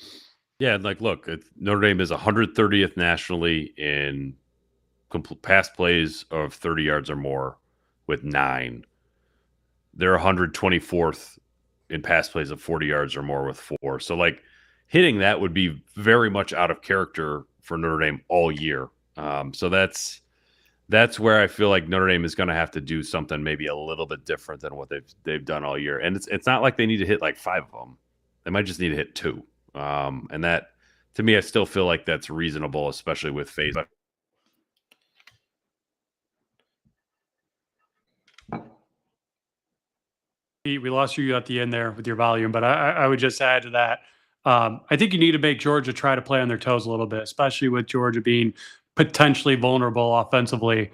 Yeah, look, Notre Dame is 130th nationally in pass plays of 30 yards or more with 9. They're 124th in pass plays of 40 yards or more with 4. So hitting that would be very much out of character for Notre Dame all year. So that's where I feel like Notre Dame is going to have to do something maybe a little bit different than what they've done all year. And it's not like they need to hit 5 of them. They might just need to hit 2. And that, to me, I still feel like that's reasonable, especially with phase. We lost you at the end there with your volume, but I would just add to that. I think you need to make Georgia try to play on their toes a little bit, especially with Georgia being potentially vulnerable offensively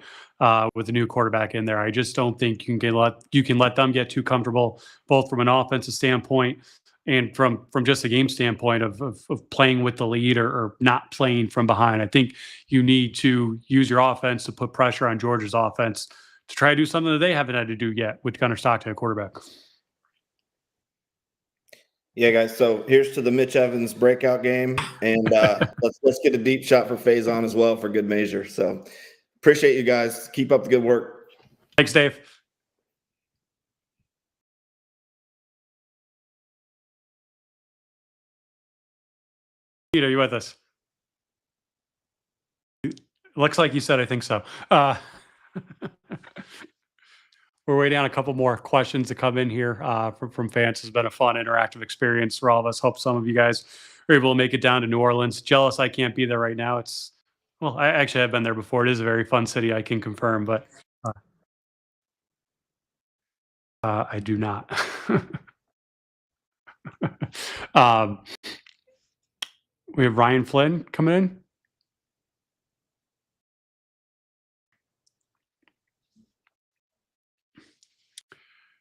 with a new quarterback in there. I just don't think you can let them get too comfortable, both from an offensive standpoint and from just a game standpoint of playing with the lead or not playing from behind. I think you need to use your offense to put pressure on Georgia's offense to try to do something that they haven't had to do yet with Gunner Stockton at quarterback. Yeah, guys. So here's to the Mitch Evans breakout game, and let's get a deep shot for Faison as well for good measure. So appreciate you guys. Keep up the good work. Thanks, Dave. Pete, are you with us? Looks like you said, I think so. We're waiting on a couple more questions to come in here from fans. It's been a fun, interactive experience for all of us. Hope some of you guys are able to make it down to New Orleans. Jealous I can't be there right now. Well, I actually have been there before. It is a very fun city, I can confirm, but I do not. We have Ryan Flynn coming in.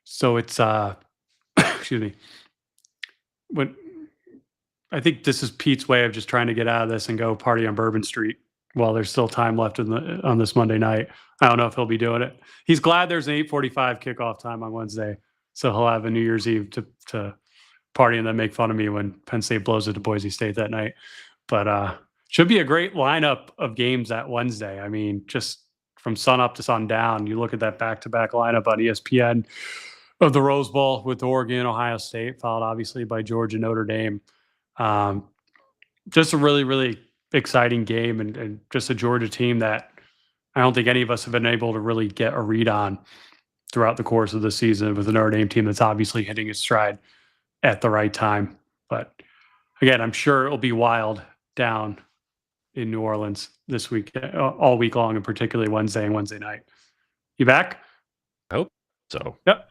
So it's excuse me. What I think this is Pete's way of just trying to get out of this and go party on Bourbon Street while there's still time left on this Monday night. I don't know if he'll be doing it. He's glad there's an 8:45 kickoff time on Wednesday, so he'll have a New Year's Eve to party and then make fun of me when Penn State blows it to Boise State that night. But should be a great lineup of games that Wednesday. I mean, just from sun up to sundown, you look at that back-to-back lineup on ESPN of the Rose Bowl with Oregon, Ohio State, followed obviously by Georgia, Notre Dame. Just a really, really exciting game and just a Georgia team that I don't think any of us have been able to really get a read on throughout the course of the season with the Notre Dame team that's obviously hitting its stride at the right time. But again, I'm sure it'll be wild down in New Orleans this week, all week long, and particularly Wednesday and Wednesday night. You back? I hope so. Yep.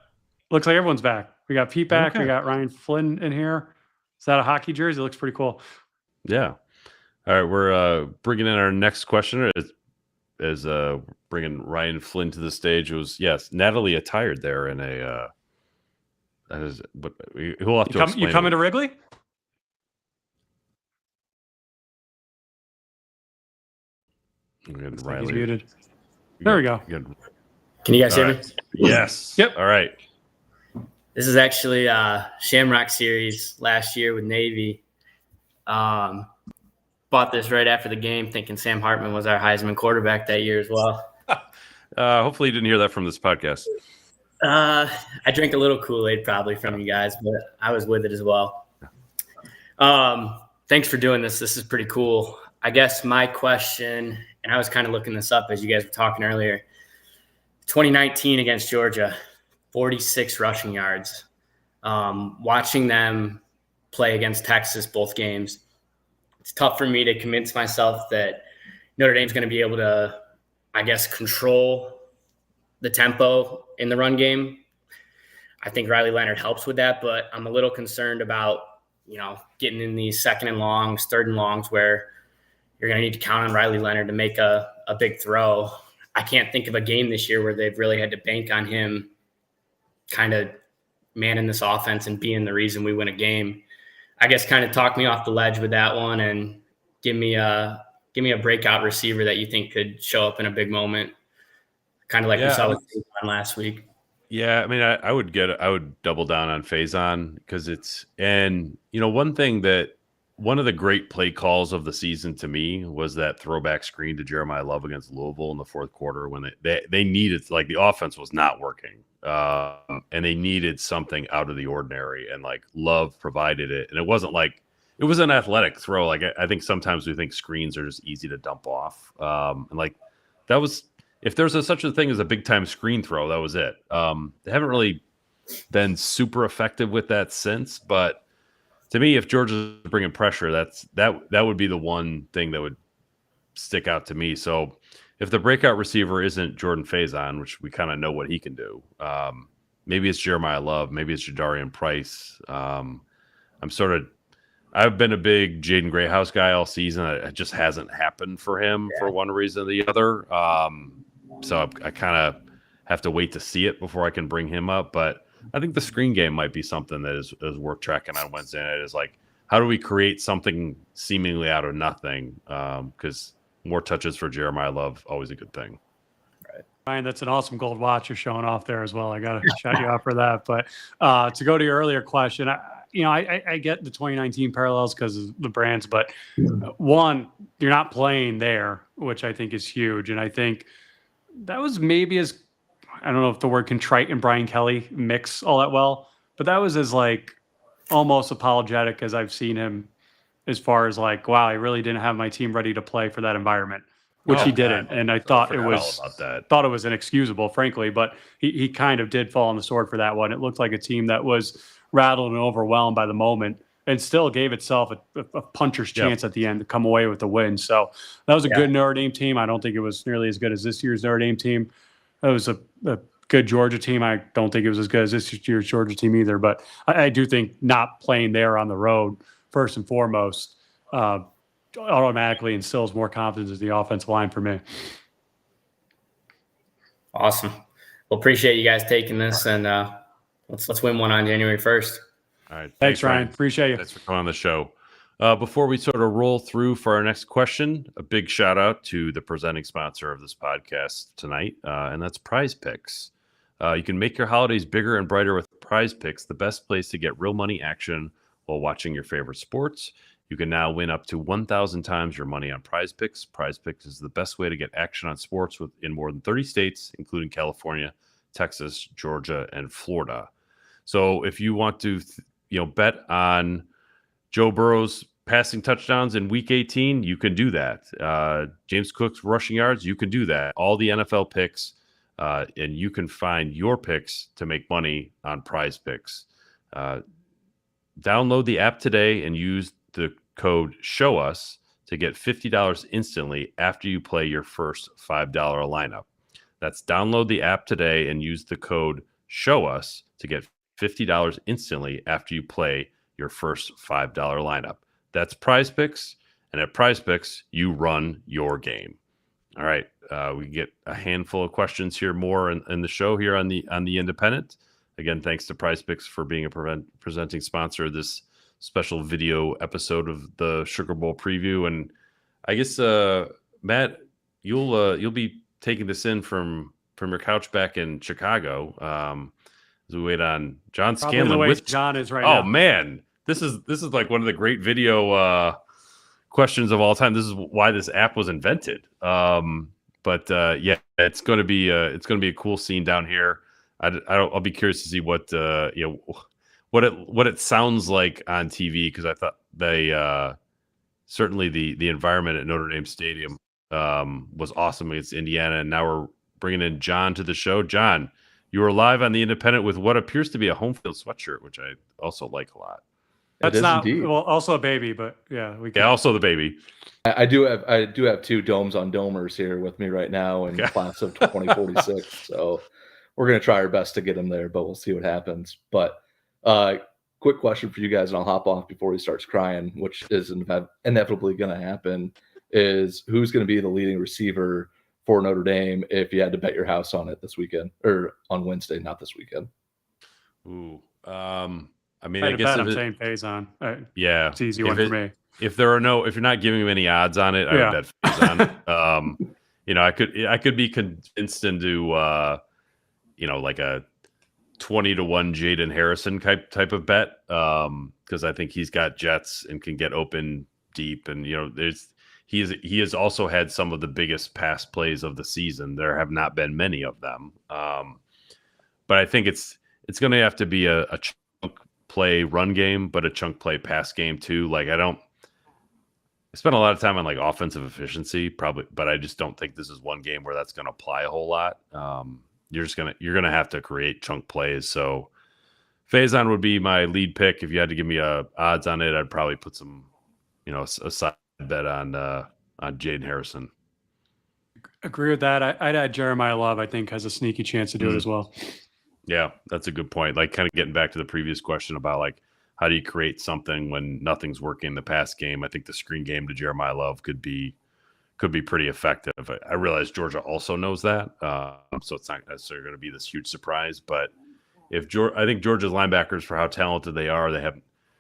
Looks like everyone's back. We got Pete back. Okay. We got Ryan Flynn in here. Is that a hockey jersey? It looks pretty cool. Yeah. All right, we're bringing in our next questioner as bringing Ryan Flynn to the stage. It was Natalie attired there in a that is, but he'll have to explain. You coming to Wrigley? Good, He's muted. There we go. Good. Can you guys hear me? Yes. Yep. All right. This is actually Shamrock Series last year with Navy. Bought this right after the game, thinking Sam Hartman was our Heisman quarterback that year as well. Hopefully you didn't hear that from this podcast. I drank a little Kool-Aid probably from you guys, but I was with it as well. Thanks for doing this. This is pretty cool. I guess my question, and I was kind of looking this up as you guys were talking earlier, 2019 against Georgia, 46 rushing yards. Watching them play against Texas both games, it's tough for me to convince myself that Notre Dame's going to be able to, I guess, control the tempo in the run game. I think Riley Leonard helps with that, but I'm a little concerned about, getting in these second and longs, third and longs where you're going to need to count on Riley Leonard to make a big throw. I can't think of a game this year where they've really had to bank on him kind of manning this offense and being the reason we win a game. I guess kind of talk me off the ledge with that one and give me a breakout receiver that you think could show up in a big moment, kind of like we saw with Faison last week. Yeah, I mean, I would double down on Faison because one of the great play calls of the season to me was that throwback screen to Jeremiyah Love against Louisville in the fourth quarter when they needed, like, the offense was not working. And they needed something out of the ordinary, and like Love provided it. And it wasn't like it was an athletic throw. Like I think sometimes we think screens are just easy to dump off. And like that was, if there's such a thing as a big time screen throw, that was it. They haven't really been super effective with that since. But to me, if Georgia's bringing pressure, that would be the one thing that would stick out to me. So if the breakout receiver isn't Jordan Faison, which we kind of know what he can do, maybe it's Jeremiyah Love, maybe it's Jadarian Price. I've been a big Jaden Greyhouse guy all season. It just hasn't happened for him for one reason or the other. So I kind of have to wait to see it before I can bring him up. But I think the screen game might be something that is worth tracking on Wednesday night. Is like, how do we create something seemingly out of nothing? Because more touches for Jeremiyah Love, always a good thing. Right. Ryan, that's an awesome gold watch you're showing off there as well. I got to shout you out for that. But to go to your earlier question, I get the 2019 parallels because of the brands, but one, you're not playing there, which I think is huge. And I think that was maybe as, I don't know if the word contrite and Brian Kelly mix all that well, but that was as like almost apologetic as I've seen him, as far as like, wow, I really didn't have my team ready to play for that environment, which he didn't. And I thought it was inexcusable, frankly, but he kind of did fall on the sword for that one. It looked like a team that was rattled and overwhelmed by the moment and still gave itself a puncher's chance at the end to come away with the win. So that was a good Notre Dame team. I don't think it was nearly as good as this year's Notre Dame team. It was a good Georgia team. I don't think it was as good as this year's Georgia team either, but I do think not playing there on the road, first and foremost, automatically instills more confidence in the offensive line for me. Awesome. Well, appreciate you guys taking this, and let's win one on January 1st. All right. Thanks, Ryan. Appreciate you. Thanks for coming on the show. Before we sort of roll through for our next question, a big shout out to the presenting sponsor of this podcast tonight, and that's Prize Picks. You can make your holidays bigger and brighter with Prize Picks, the best place to get real money action while watching your favorite sports. You can now win up to 1,000 times your money on Prize Picks. Prize Picks is the best way to get action on sports in more than 30 states, including California, Texas, Georgia, and Florida. So if you want to, bet on Joe Burrow's passing touchdowns in Week 18, you can do that. James Cook's rushing yards, you can do that. All the NFL picks, and you can find your picks to make money on Prize Picks. Download the app today and use the code SHOWUS to get $50 instantly after you play your first $5 lineup. That's download the app today and use the code SHOWUS to get $50 instantly after you play your first $5 lineup. That's Prize Picks, and at Prize Picks, you run your game. All right, we get a handful of questions here more in the show here on the Independent. Again, thanks to Prize Picks for being a presenting sponsor of this special video episode of the Sugar Bowl preview. And I guess Matt, you'll be taking this in from your couch back in Chicago as we wait on John Scanlon. The way John is right now. Oh man, this is like one of the great video questions of all time. This is why this app was invented. But it's going to be a cool scene down here. I'll be curious to see what it sounds like on TV, because I thought they certainly the environment at Notre Dame Stadium was awesome against Indiana, and now we're bringing in John to the show. John, you are live on the Independent with what appears to be a home field sweatshirt, which I also like a lot. That's not indeed. Well, also a baby, but yeah, we can. Yeah, also the baby. I do have two domes on domers here with me right now in class of 2046. So we're going to try our best to get him there, but we'll see what happens. But quick question for you guys, and I'll hop off before he starts crying, which is inevitably going to happen, is who's going to be the leading receiver for Notre Dame if you had to bet your house on it this weekend, or on Wednesday, not this weekend? Ooh, I guess I'm saying Faison. Yeah, it's an easy one for me. If you're not giving him any odds on it, I would bet Faison. I could be convinced into like a 20-1 Jaden Harrison type of bet, because I think he's got jets and can get open deep, and he has also had some of the biggest pass plays of the season. There have not been many of them, but I think it's going to have to be a chunk play run game, but a chunk play pass game too. Like I spent a lot of time on like offensive efficiency, probably, but I just don't think this is one game where that's going to apply a whole lot. You're going to have to create chunk plays. So Faison would be my lead pick. If you had to give me odds on it, I'd probably put some, a side bet on Jaden Harrison. Agree with that. I'd add Jeremiyah Love. I think has a sneaky chance to do it as well. Yeah, that's a good point. Like kind of getting back to the previous question about like, how do you create something when nothing's working in the pass game? I think the screen game to Jeremiyah Love could be pretty effective. I realize Georgia also knows that, so it's not necessarily going to be this huge surprise. But I think Georgia's linebackers, for how talented they are,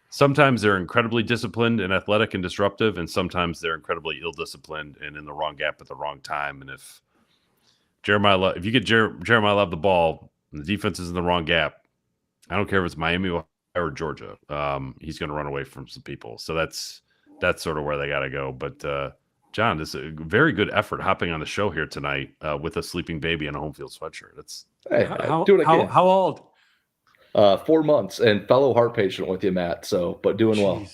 sometimes they're incredibly disciplined and athletic and disruptive, and sometimes they're incredibly ill-disciplined and in the wrong gap at the wrong time. And if you get Jeremiyah Love the ball, and the defense is in the wrong gap, I don't care if it's Miami, or Georgia. He's going to run away from some people. So that's sort of where they got to go. But John, this is a very good effort hopping on the show here tonight with a sleeping baby in a home field sweatshirt. Do it again. How old? 4 months, and fellow heart patient with you, Matt. So, but doing well.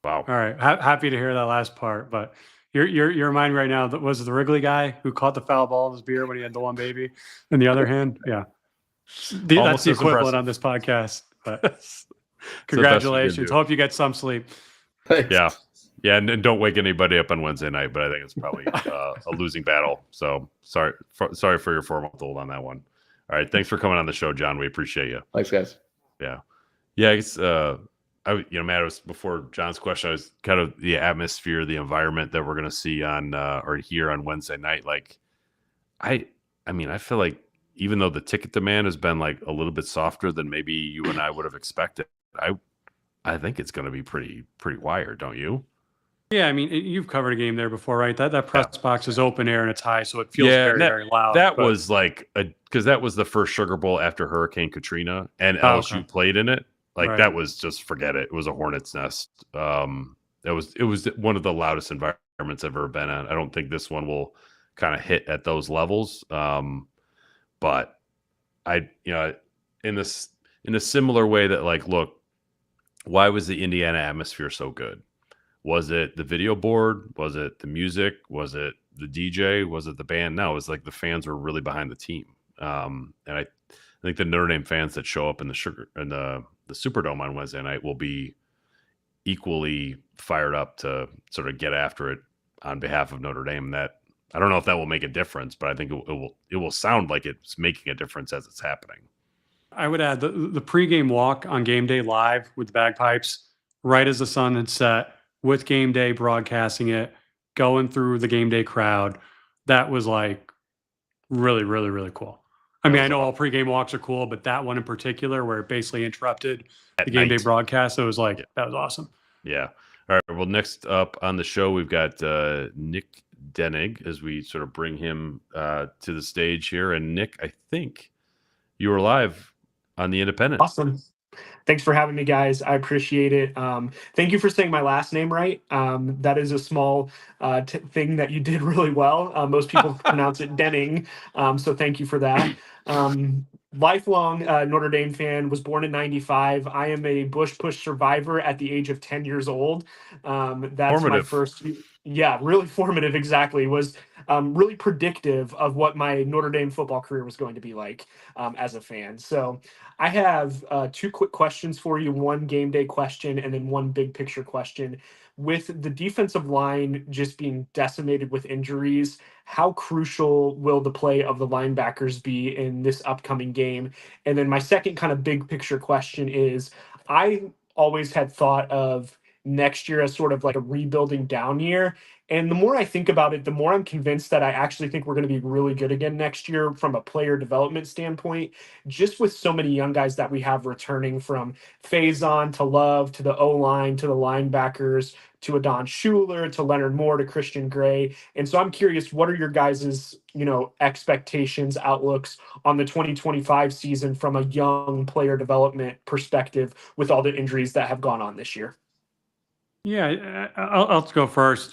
Wow. All right. Happy to hear that last part. But you're reminding me right now that was the Wrigley guy who caught the foul ball in his beer when he had the one baby in the other hand. Yeah. That's the equivalent on this podcast. But congratulations. Hope you get some sleep. Thanks. Yeah. Yeah. And don't wake anybody up on Wednesday night, but I think it's probably a losing battle. So sorry for your 4-month-old on that one. All right. Thanks for coming on the show, John. We appreciate you. Thanks, guys. Yeah. Yeah. I guess, Matt, it was before John's question. I was kind of the atmosphere, the environment that we're going to see on or hear on Wednesday night. Like, I feel like even though the ticket demand has been like a little bit softer than maybe you and I would have expected, I think it's going to be pretty wired, don't you? Yeah, I mean, you've covered a game there before, right? That press box is open air and it's high, so it feels very loud. That was like because that was the first Sugar Bowl after Hurricane Katrina, and LSU played in it. Like that was just forget it. It was a hornet's nest. It was one of the loudest environments I've ever been in. I don't think this one will kind of hit at those levels. But in a similar way that like, look, why was the Indiana atmosphere so good? Was it the video board? Was it the music? Was it the DJ? Was it the band? No, it was like the fans were really behind the team. And I think the Notre Dame fans that show up in the Superdome on Wednesday night will be equally fired up to sort of get after it on behalf of Notre Dame. That I don't know if that will make a difference, but I think it will sound like it's making a difference as it's happening. I would add the pregame walk on game day live with the bagpipes right as the sun had set, with game day broadcasting it, going through the game day crowd. That was like really, really, really cool. I mean, I know all pregame walks are cool, but that one in particular where it basically interrupted the game day broadcast, it was like, that was awesome. Yeah. All right. Well, next up on the show, we've got Nick Denig as we sort of bring him to the stage here. And Nick, I think you were live on the Independent. Awesome. Thanks for having me, guys. I appreciate it. Thank you for saying my last name right. That is a small thing that you did really well. Most people pronounce it Denning. So thank you for that. Lifelong Notre Dame fan, was born in 95. I am a Bush Push survivor at the age of 10 years old. That's formative. My first. Yeah, really formative. Exactly. Was really predictive of what my Notre Dame football career was going to be like as a fan. So I have 2 quick questions for you, one game day question and then one big picture question. With the defensive line just being decimated with injuries, how crucial will the play of the linebackers be in this upcoming game? And then my second kind of big picture question is, I always had thought of next year as sort of like a rebuilding down year. And the more I think about it, the more I'm convinced that I actually think we're going to be really good again next year from a player development standpoint, just with so many young guys that we have returning, from Faison to Love to the O-line to the linebackers to Adon Schuler to Leonard Moore to Christian Gray. And so I'm curious, what are your guys' expectations, outlooks on the 2025 season from a young player development perspective with all the injuries that have gone on this year? Yeah, I'll go first.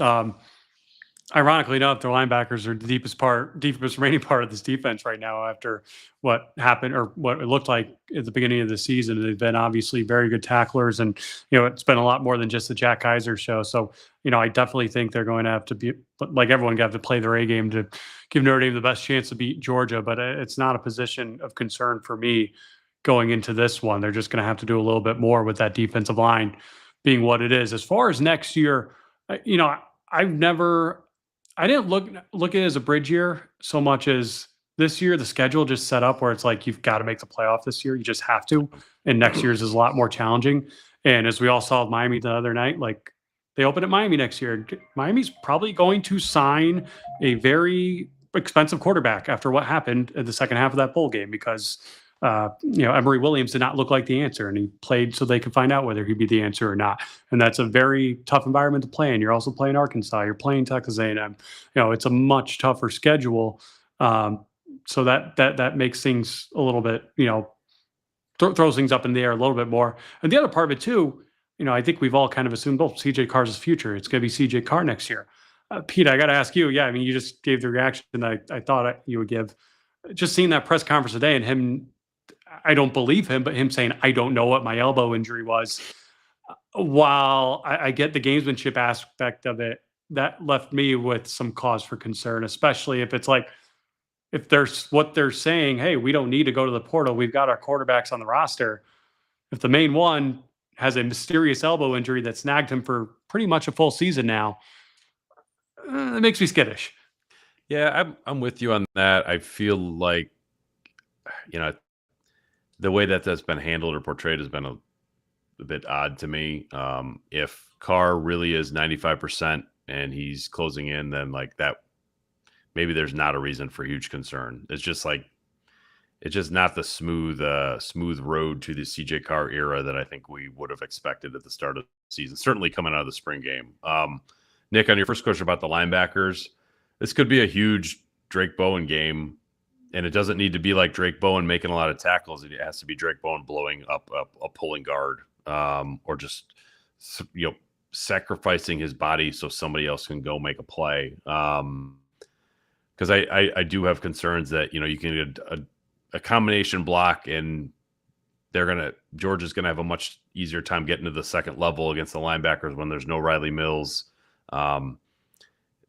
Ironically enough, the linebackers are the deepest remaining part of this defense right now after what happened or what it looked like at the beginning of the season. They've been obviously very good tacklers, and it's been a lot more than just the Jack Kaiser show. So I definitely think they're going to have to be, like everyone, have to play their A game to give Notre Dame the best chance to beat Georgia. But it's not a position of concern for me going into this one. They're just going to have to do a little bit more with that defensive line being what it is. As far as next year, I didn't look at it as a bridge year so much as this year. The schedule just set up where it's like, you've got to make the playoff this year. You just have to. And next year's is a lot more challenging. And as we all saw with Miami the other night, like, they open at Miami next year. Miami's probably going to sign a very expensive quarterback after what happened in the second half of that bowl game, because Emory Williams did not look like the answer, and he played so they could find out whether he'd be the answer or not. And that's a very tough environment to play in. You're also playing Arkansas. You're playing Texas A&M. It's a much tougher schedule. So that makes things a little bit, throws things up in the air a little bit more. And the other part of it too, I think we've all kind of assumed, CJ Carr's future. It's going to be CJ Carr next year. Pete, I got to ask you. Yeah, I mean, you just gave the reaction that I thought you would give. Just seeing that press conference today and him, I don't believe him, but him saying, I don't know what my elbow injury was. While I get the gamesmanship aspect of it, that left me with some cause for concern, especially if it's like, if there's what they're saying, hey, we don't need to go to the portal. We've got our quarterbacks on the roster. If the main one has a mysterious elbow injury that snagged him for pretty much a full season now, it makes me skittish. Yeah, I'm with you on that. I feel like, the way that that's been handled or portrayed has been a bit odd to me. If Carr really is 95% and he's closing in, then like that, maybe there's not a reason for huge concern. It's just not the smooth road to the CJ Carr era that I think we would have expected at the start of the season, certainly coming out of the spring game. Nick, on your first question about the linebackers, this could be a huge Drake Bowen game, and it doesn't need to be like Drake Bowen making a lot of tackles. It has to be Drake Bowen blowing up a pulling guard, or just sacrificing his body so somebody else can go make a play. Because I do have concerns that you can get a combination block, and Georgia's gonna have a much easier time getting to the second level against the linebackers when there's no Riley Mills.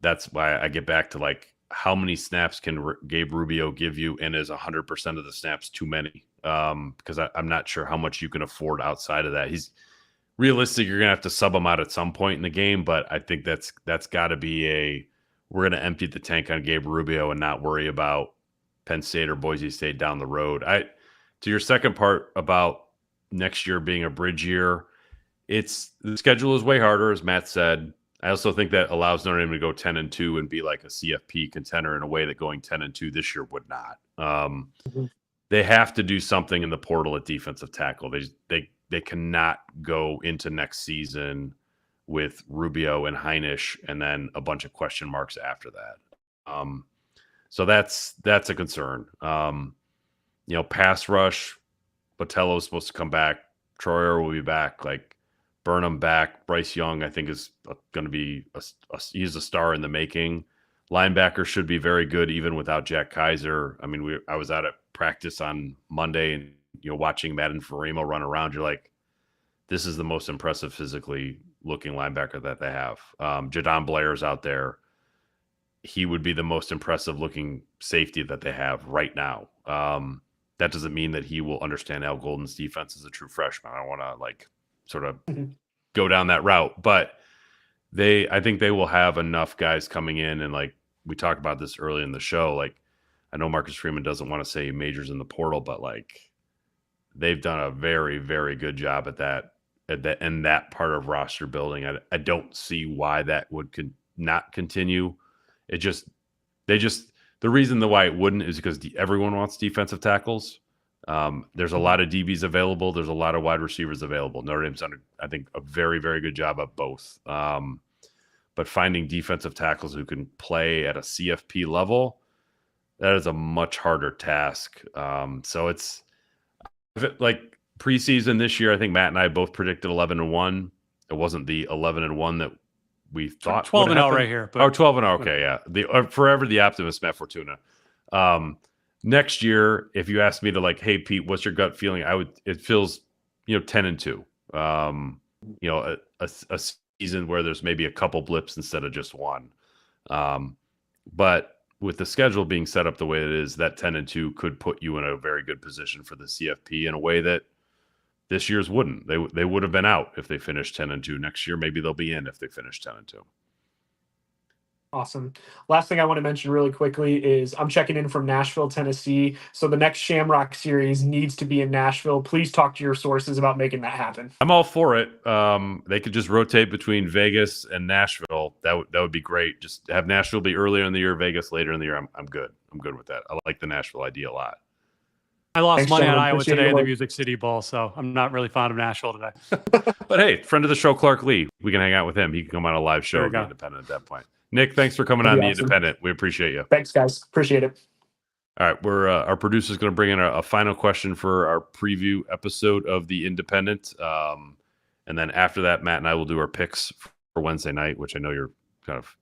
That's why I get back to like, how many snaps can Gabe Rubio give you, and is 100% of the snaps too many? Because I'm not sure how much you can afford outside of that. He's realistic. You're gonna have to sub him out at some point in the game, but I think that's got to be we're going to empty the tank on Gabe Rubio and not worry about Penn State or Boise State down the road. To your second part about next year being a bridge year, the schedule is way harder, as Matt said. I also think that allows Notre Dame to go 10-2 and be like a CFP contender in a way that going 10-2 this year would not. They have to do something in the portal at defensive tackle. They cannot go into next season with Rubio and Heinisch and then a bunch of question marks after that. So that's a concern. Pass rush, Botello is supposed to come back. Troyer will be back. Like, Burnham back. Bryce Young, I think, is going to be he's a star in the making. Linebacker should be very good even without Jack Kaiser. I mean, I was out at practice on Monday and watching Madden Farimo run around. You're like, this is the most impressive physically looking linebacker that they have. Jadon Blair's out there. He would be the most impressive looking safety that they have right now. That doesn't mean that he will understand Al Golden's defense as a true freshman. I don't want to sort of go down that route, but I think they will have enough guys coming in. And we talked about this early in the show. I know Marcus Freeman doesn't want to say he majors in the portal, but they've done a very, very good job at that in that part of roster building. I don't see why that would not continue. The reason why it wouldn't is because everyone wants defensive tackles. There's a lot of DBs available. There's a lot of wide receivers available. Notre Dame's done, I think, a very, very good job at both. But finding defensive tackles who can play at a CFP level, that is a much harder task. So it's preseason this year. I think Matt and I both predicted 11-1. It wasn't the 11-1 that we thought. 12-0 right here. But 12-0. Okay, yeah. Forever the optimist, Matt Fortuna. Next year, if you asked me to hey Pete, what's your gut feeling? It feels 10-2. A season where there's maybe a couple blips instead of just one. But with the schedule being set up the way it is, that 10-2 could put you in a very good position for the CFP in a way that this year's wouldn't. They would have been out if they finished 10-2. Next year, maybe they'll be in if they finish 10-2. Awesome. Last thing I want to mention really quickly is I'm checking in from Nashville, Tennessee. So the next Shamrock series needs to be in Nashville. Please talk to your sources about making that happen. I'm all for it. They could just rotate between Vegas and Nashville. That would be great. Just have Nashville be earlier in the year, Vegas later in the year. I'm good. I'm good with that. I like the Nashville idea a lot. I lost money on Iowa today in the Music City Bowl, so I'm not really fond of Nashville today. But hey, friend of the show, Clark Lee. We can hang out with him. He can come on a live show and be independent at that point. Nick, thanks for coming on The Independent. We appreciate you. Thanks, guys. Appreciate it. All right, we're our producer's going to bring in a final question for our preview episode of The Independent, and then after that, Matt and I will do our picks for Wednesday night, which I know you're kind of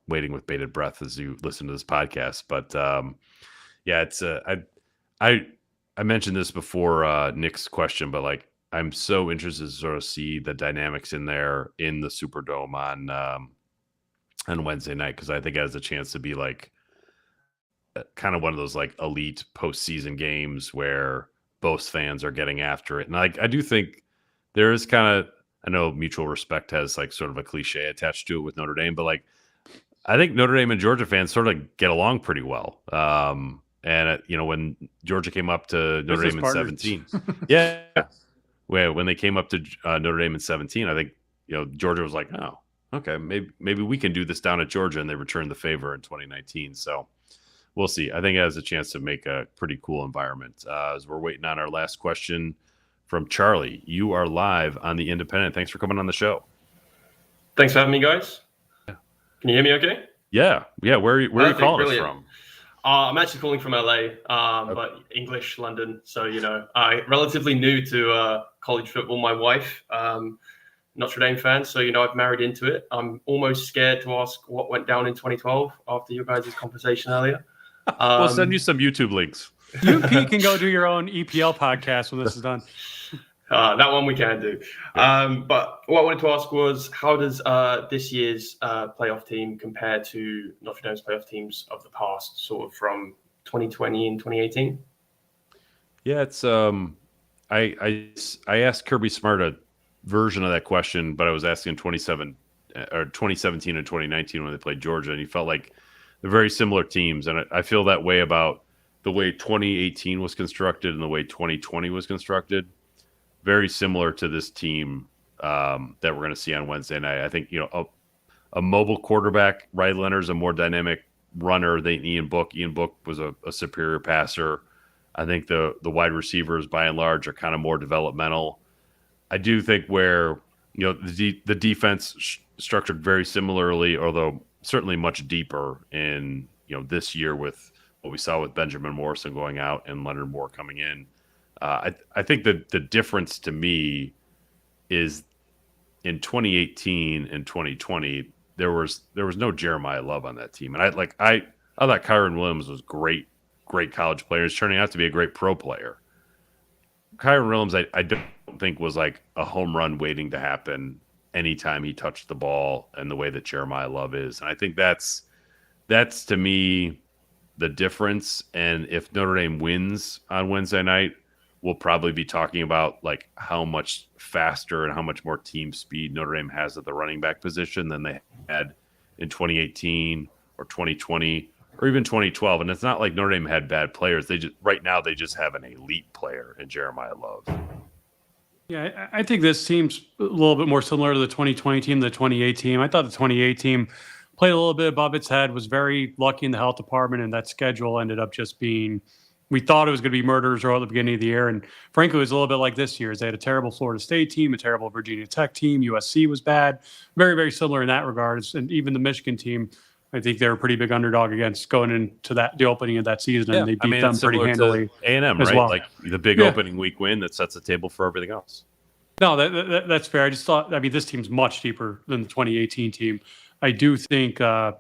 waiting with bated breath as you listen to this podcast. But yeah, it's I mentioned this before Nick's question, but like I'm so interested to sort of see the dynamics in there in the Superdome on Wednesday night, because I think it has a chance to be like kind of one of those like elite postseason games where both fans are getting after it. And like I do think there is kind of, I know mutual respect has like sort of a cliche attached to it with Notre Dame, but like I think Notre Dame and Georgia fans sort of get along pretty well. And when Georgia came up to Notre Dame in 17, yeah, when they came up to Notre Dame in 17, I think Georgia was like, oh, okay, maybe we can do this down at Georgia, and they returned the favor in 2019. So we'll see. I think it has a chance to make a pretty cool environment. As we're waiting on our last question from Charlie, you are live on The Independent. Thanks for coming on the show. Thanks for having me, guys. Can you hear me okay? Yeah. Where are you calling us from? I'm actually calling from LA, but English, London. So, I'm relatively new to college football. My wife, Notre Dame fan. So, I've married into it. I'm almost scared to ask what went down in 2012 after your guys' conversation earlier. We'll send you some YouTube links. You and Pete can go do your own EPL podcast when this is done. That one we can do. But what I wanted to ask was, how does this year's playoff team compare to Notre Dame's playoff teams of the past, sort of from 2020 and 2018? Yeah, it's I asked Kirby Smart a version of that question, but I was asking 2017 and 2019 when they played Georgia, and he felt like they're very similar teams. And I feel that way about the way 2018 was constructed and the way 2020 was constructed. Very similar to this team that we're going to see on Wednesday night. I think, a mobile quarterback, Riley Leonard, is a more dynamic runner than Ian Book. Ian Book was a superior passer. I think the wide receivers, by and large, are kind of more developmental. I do think where, the defense structured very similarly, although certainly much deeper in, this year with what we saw with Benjamin Morrison going out and Leonard Moore coming in. I think that the difference to me is in 2018 and 2020, there was no Jeremiyah Love on that team. And I thought Kyron Williams was great college player. He's turning out to be a great pro player. Kyron Williams, I don't think was like a home run waiting to happen anytime he touched the ball and the way that Jeremiyah Love is. And I think that's to me the difference. And if Notre Dame wins on Wednesday night, we'll probably be talking about like how much faster and how much more team speed Notre Dame has at the running back position than they had in 2018 or 2020 or even 2012. And it's not like Notre Dame had bad players. They just have an elite player in Jeremiyah Love. Yeah, I think this team's a little bit more similar to the 2020 team, the 2018 team. I thought the 2018 team played a little bit above its head, was very lucky in the health department, and that schedule ended up just being, we thought it was going to be murderers row at the beginning of the year. And frankly, it was a little bit like this year. They had a terrible Florida State team, a terrible Virginia Tech team. USC was bad. Very, very similar in that regards. And even the Michigan team, I think they were a pretty big underdog against going into the opening of that season. And they beat them pretty handily. A&M, right? Well. Like the big opening week win that sets the table for everything else. No, that's fair. I just thought, this team's much deeper than the 2018 team. I do think that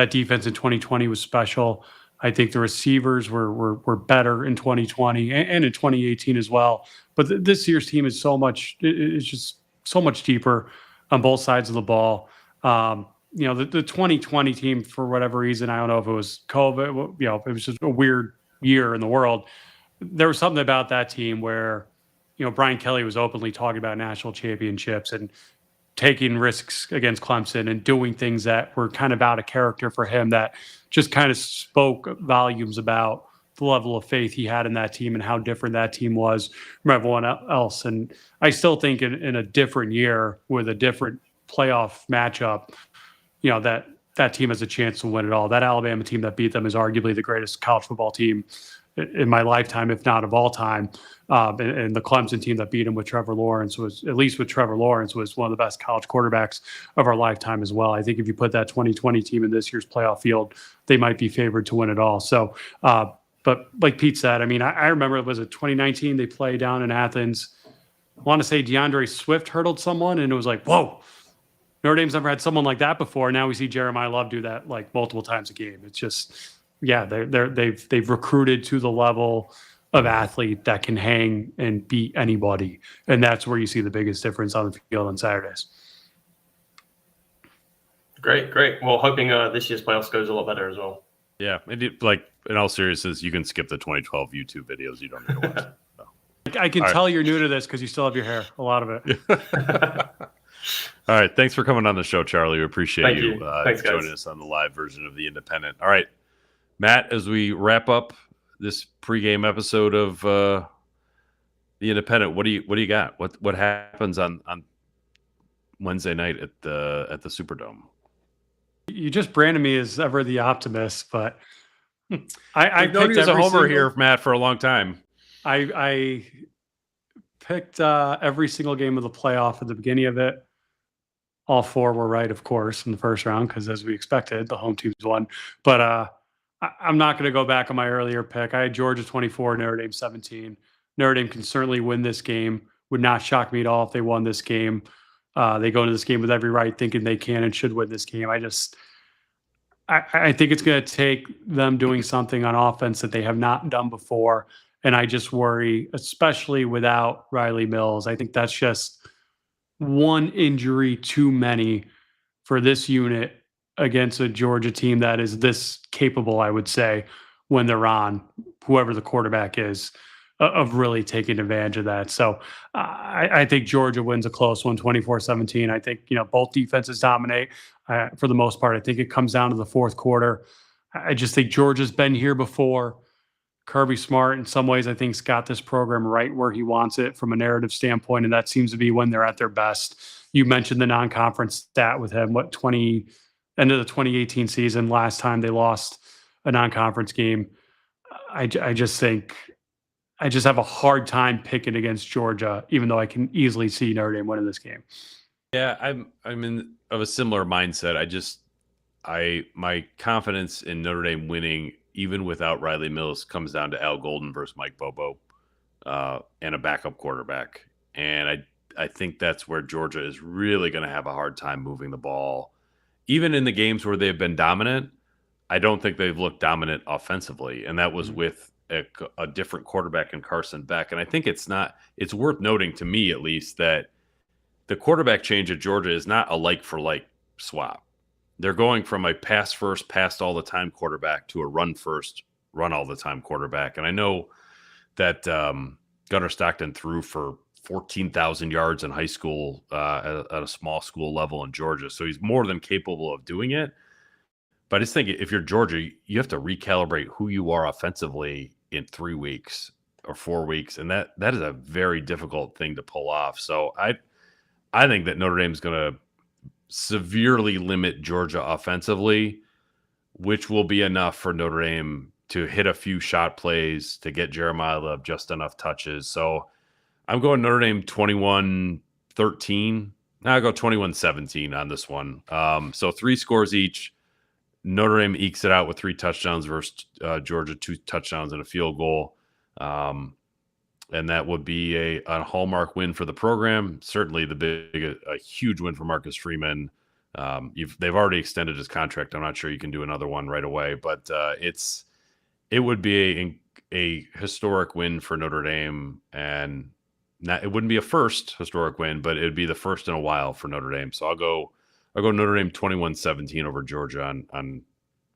defense in 2020 was special. I think the receivers were better in 2020 and in 2018 as well. But this year's team is it's just so much deeper on both sides of the ball. The 2020 team, for whatever reason, I don't know if it was COVID, it was just a weird year in the world. There was something about that team where, Brian Kelly was openly talking about national championships and taking risks against Clemson and doing things that were kind of out of character for him, that just kind of spoke volumes about the level of faith he had in that team and how different that team was from everyone else. And I still think in a different year with a different playoff matchup, that team has a chance to win it all. That Alabama team that beat them is arguably the greatest college football team in my lifetime, if not of all time. And the Clemson team that beat him with Trevor Lawrence was one of the best college quarterbacks of our lifetime as well. I think if you put that 2020 team in this year's playoff field, they might be favored to win it all. So But like Pete said, I mean, I remember it was 2019. They played down in Athens. I want to say DeAndre Swift hurdled someone, and it was like, whoa, Notre Dame's never had someone like that before. Now we see Jeremiyah Love do that like multiple times a game. It's just, yeah, they've recruited to the level of athlete that can hang and beat anybody, and that's where you see the biggest difference on the field on Saturdays. Great. Well, hoping this year's playoffs goes a lot better as well. Yeah, like in all seriousness, you can skip the 2012 YouTube videos. You don't need to watch it. So. I can tell you're new to this because you still have your hair, a lot of it. All right, thanks for coming on the show, Charlie. We appreciate you Thanks, joining us on the live version of The Independent. All right, Matt, as we wrap up this pregame episode of The Independent, what do you got? What happens on Wednesday night at the Superdome? You just branded me as ever the optimist, but I known picked you as a homer single, here, Matt, for a long time. I picked every single game of the playoff at the beginning of it. All four were right, of course, in the first round because, as we expected, the home teams won. But I'm not going to go back on my earlier pick. I had Georgia 24, Notre Dame 17. Notre Dame can certainly win this game. Would not shock me at all if they won this game. They go into this game with every right, thinking they can and should win this game. I think it's going to take them doing something on offense that they have not done before. And I just worry, especially without Riley Mills. I think that's just one injury too many for this unit against a Georgia team that is this capable, I would say, when they're on, whoever the quarterback is, of really taking advantage of that. So I think Georgia wins a close one, 24-17. I think, both defenses dominate for the most part. I think it comes down to the fourth quarter. I just think Georgia's been here before. Kirby Smart, in some ways, I think, has got this program right where he wants it from a narrative standpoint, and that seems to be when they're at their best. You mentioned the non-conference stat with him. End of the 2018 season, last time they lost a non-conference game. I just think I just have a hard time picking against Georgia, even though I can easily see Notre Dame winning this game. Yeah, I'm in of a similar mindset. My confidence in Notre Dame winning, even without Riley Mills, comes down to Al Golden versus Mike Bobo and a backup quarterback. And I think that's where Georgia is really going to have a hard time moving the ball. Even in the games where they've been dominant, I don't think they've looked dominant offensively. And that was with a different quarterback in Carson Beck. And I think it's worth noting, to me at least, that the quarterback change at Georgia is not a like-for-like swap. They're going from a pass-first, passed-all-the-time quarterback to a run-first, run-all-the-time quarterback. And I know that Gunner Stockton threw for 14,000 yards in high school at a small school level in Georgia. So he's more than capable of doing it. But I just think if you're Georgia, you have to recalibrate who you are offensively in 3 weeks or 4 weeks. And that is a very difficult thing to pull off. So I think that Notre Dame is going to severely limit Georgia offensively, which will be enough for Notre Dame to hit a few shot plays to get Jeremiyah Love just enough touches. So I'm going Notre Dame 21-13. Now I go 21-17 on this one. So 3 scores each. Notre Dame ekes it out with 3 touchdowns versus Georgia, 2 touchdowns and a field goal. And that would be a hallmark win for the program. Certainly a huge win for Marcus Freeman. They've already extended his contract. I'm not sure you can do another one right away, but it would be a historic win for Notre Dame, and it wouldn't be a first historic win, but it'd be the first in a while for Notre Dame. So I'll go Notre Dame 21-17 over Georgia on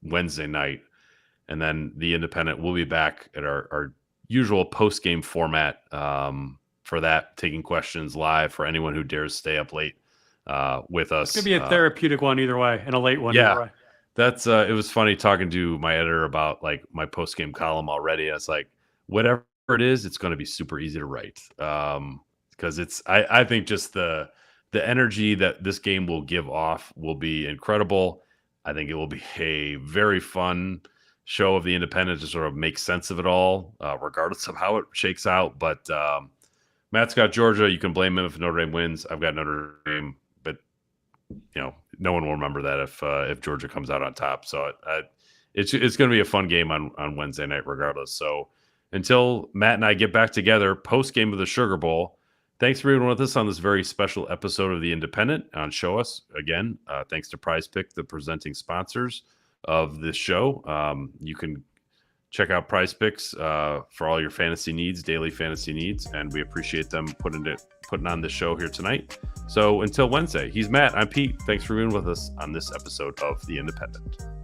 Wednesday night, and then the Independent will be back at our usual post-game format for that, taking questions live for anyone who dares stay up late with us. It's going to be a therapeutic one either way, and a late one either way. That's it was funny talking to my editor about like my post-game column already. I was like, whatever it is, it's going to be super easy to write because I think just the energy that this game will give off will be incredible. I think it will be a very fun show of the Independent to sort of make sense of it all, regardless of how it shakes out. But Matt's got Georgia. You can blame him if Notre Dame wins. I've got Notre Dame, but no one will remember that if Georgia comes out on top. So it's going to be a fun game on Wednesday night, regardless. So until Matt and I get back together post game of the Sugar Bowl, thanks for being with us on this very special episode of The Independent on Show Us. Again, thanks to Prize Pick, the presenting sponsors of this show. You can check out Prize Picks for all your fantasy needs, daily fantasy needs, and we appreciate them putting on the show here tonight. So until Wednesday, he's Matt, I'm Pete. Thanks for being with us on this episode of The Independent.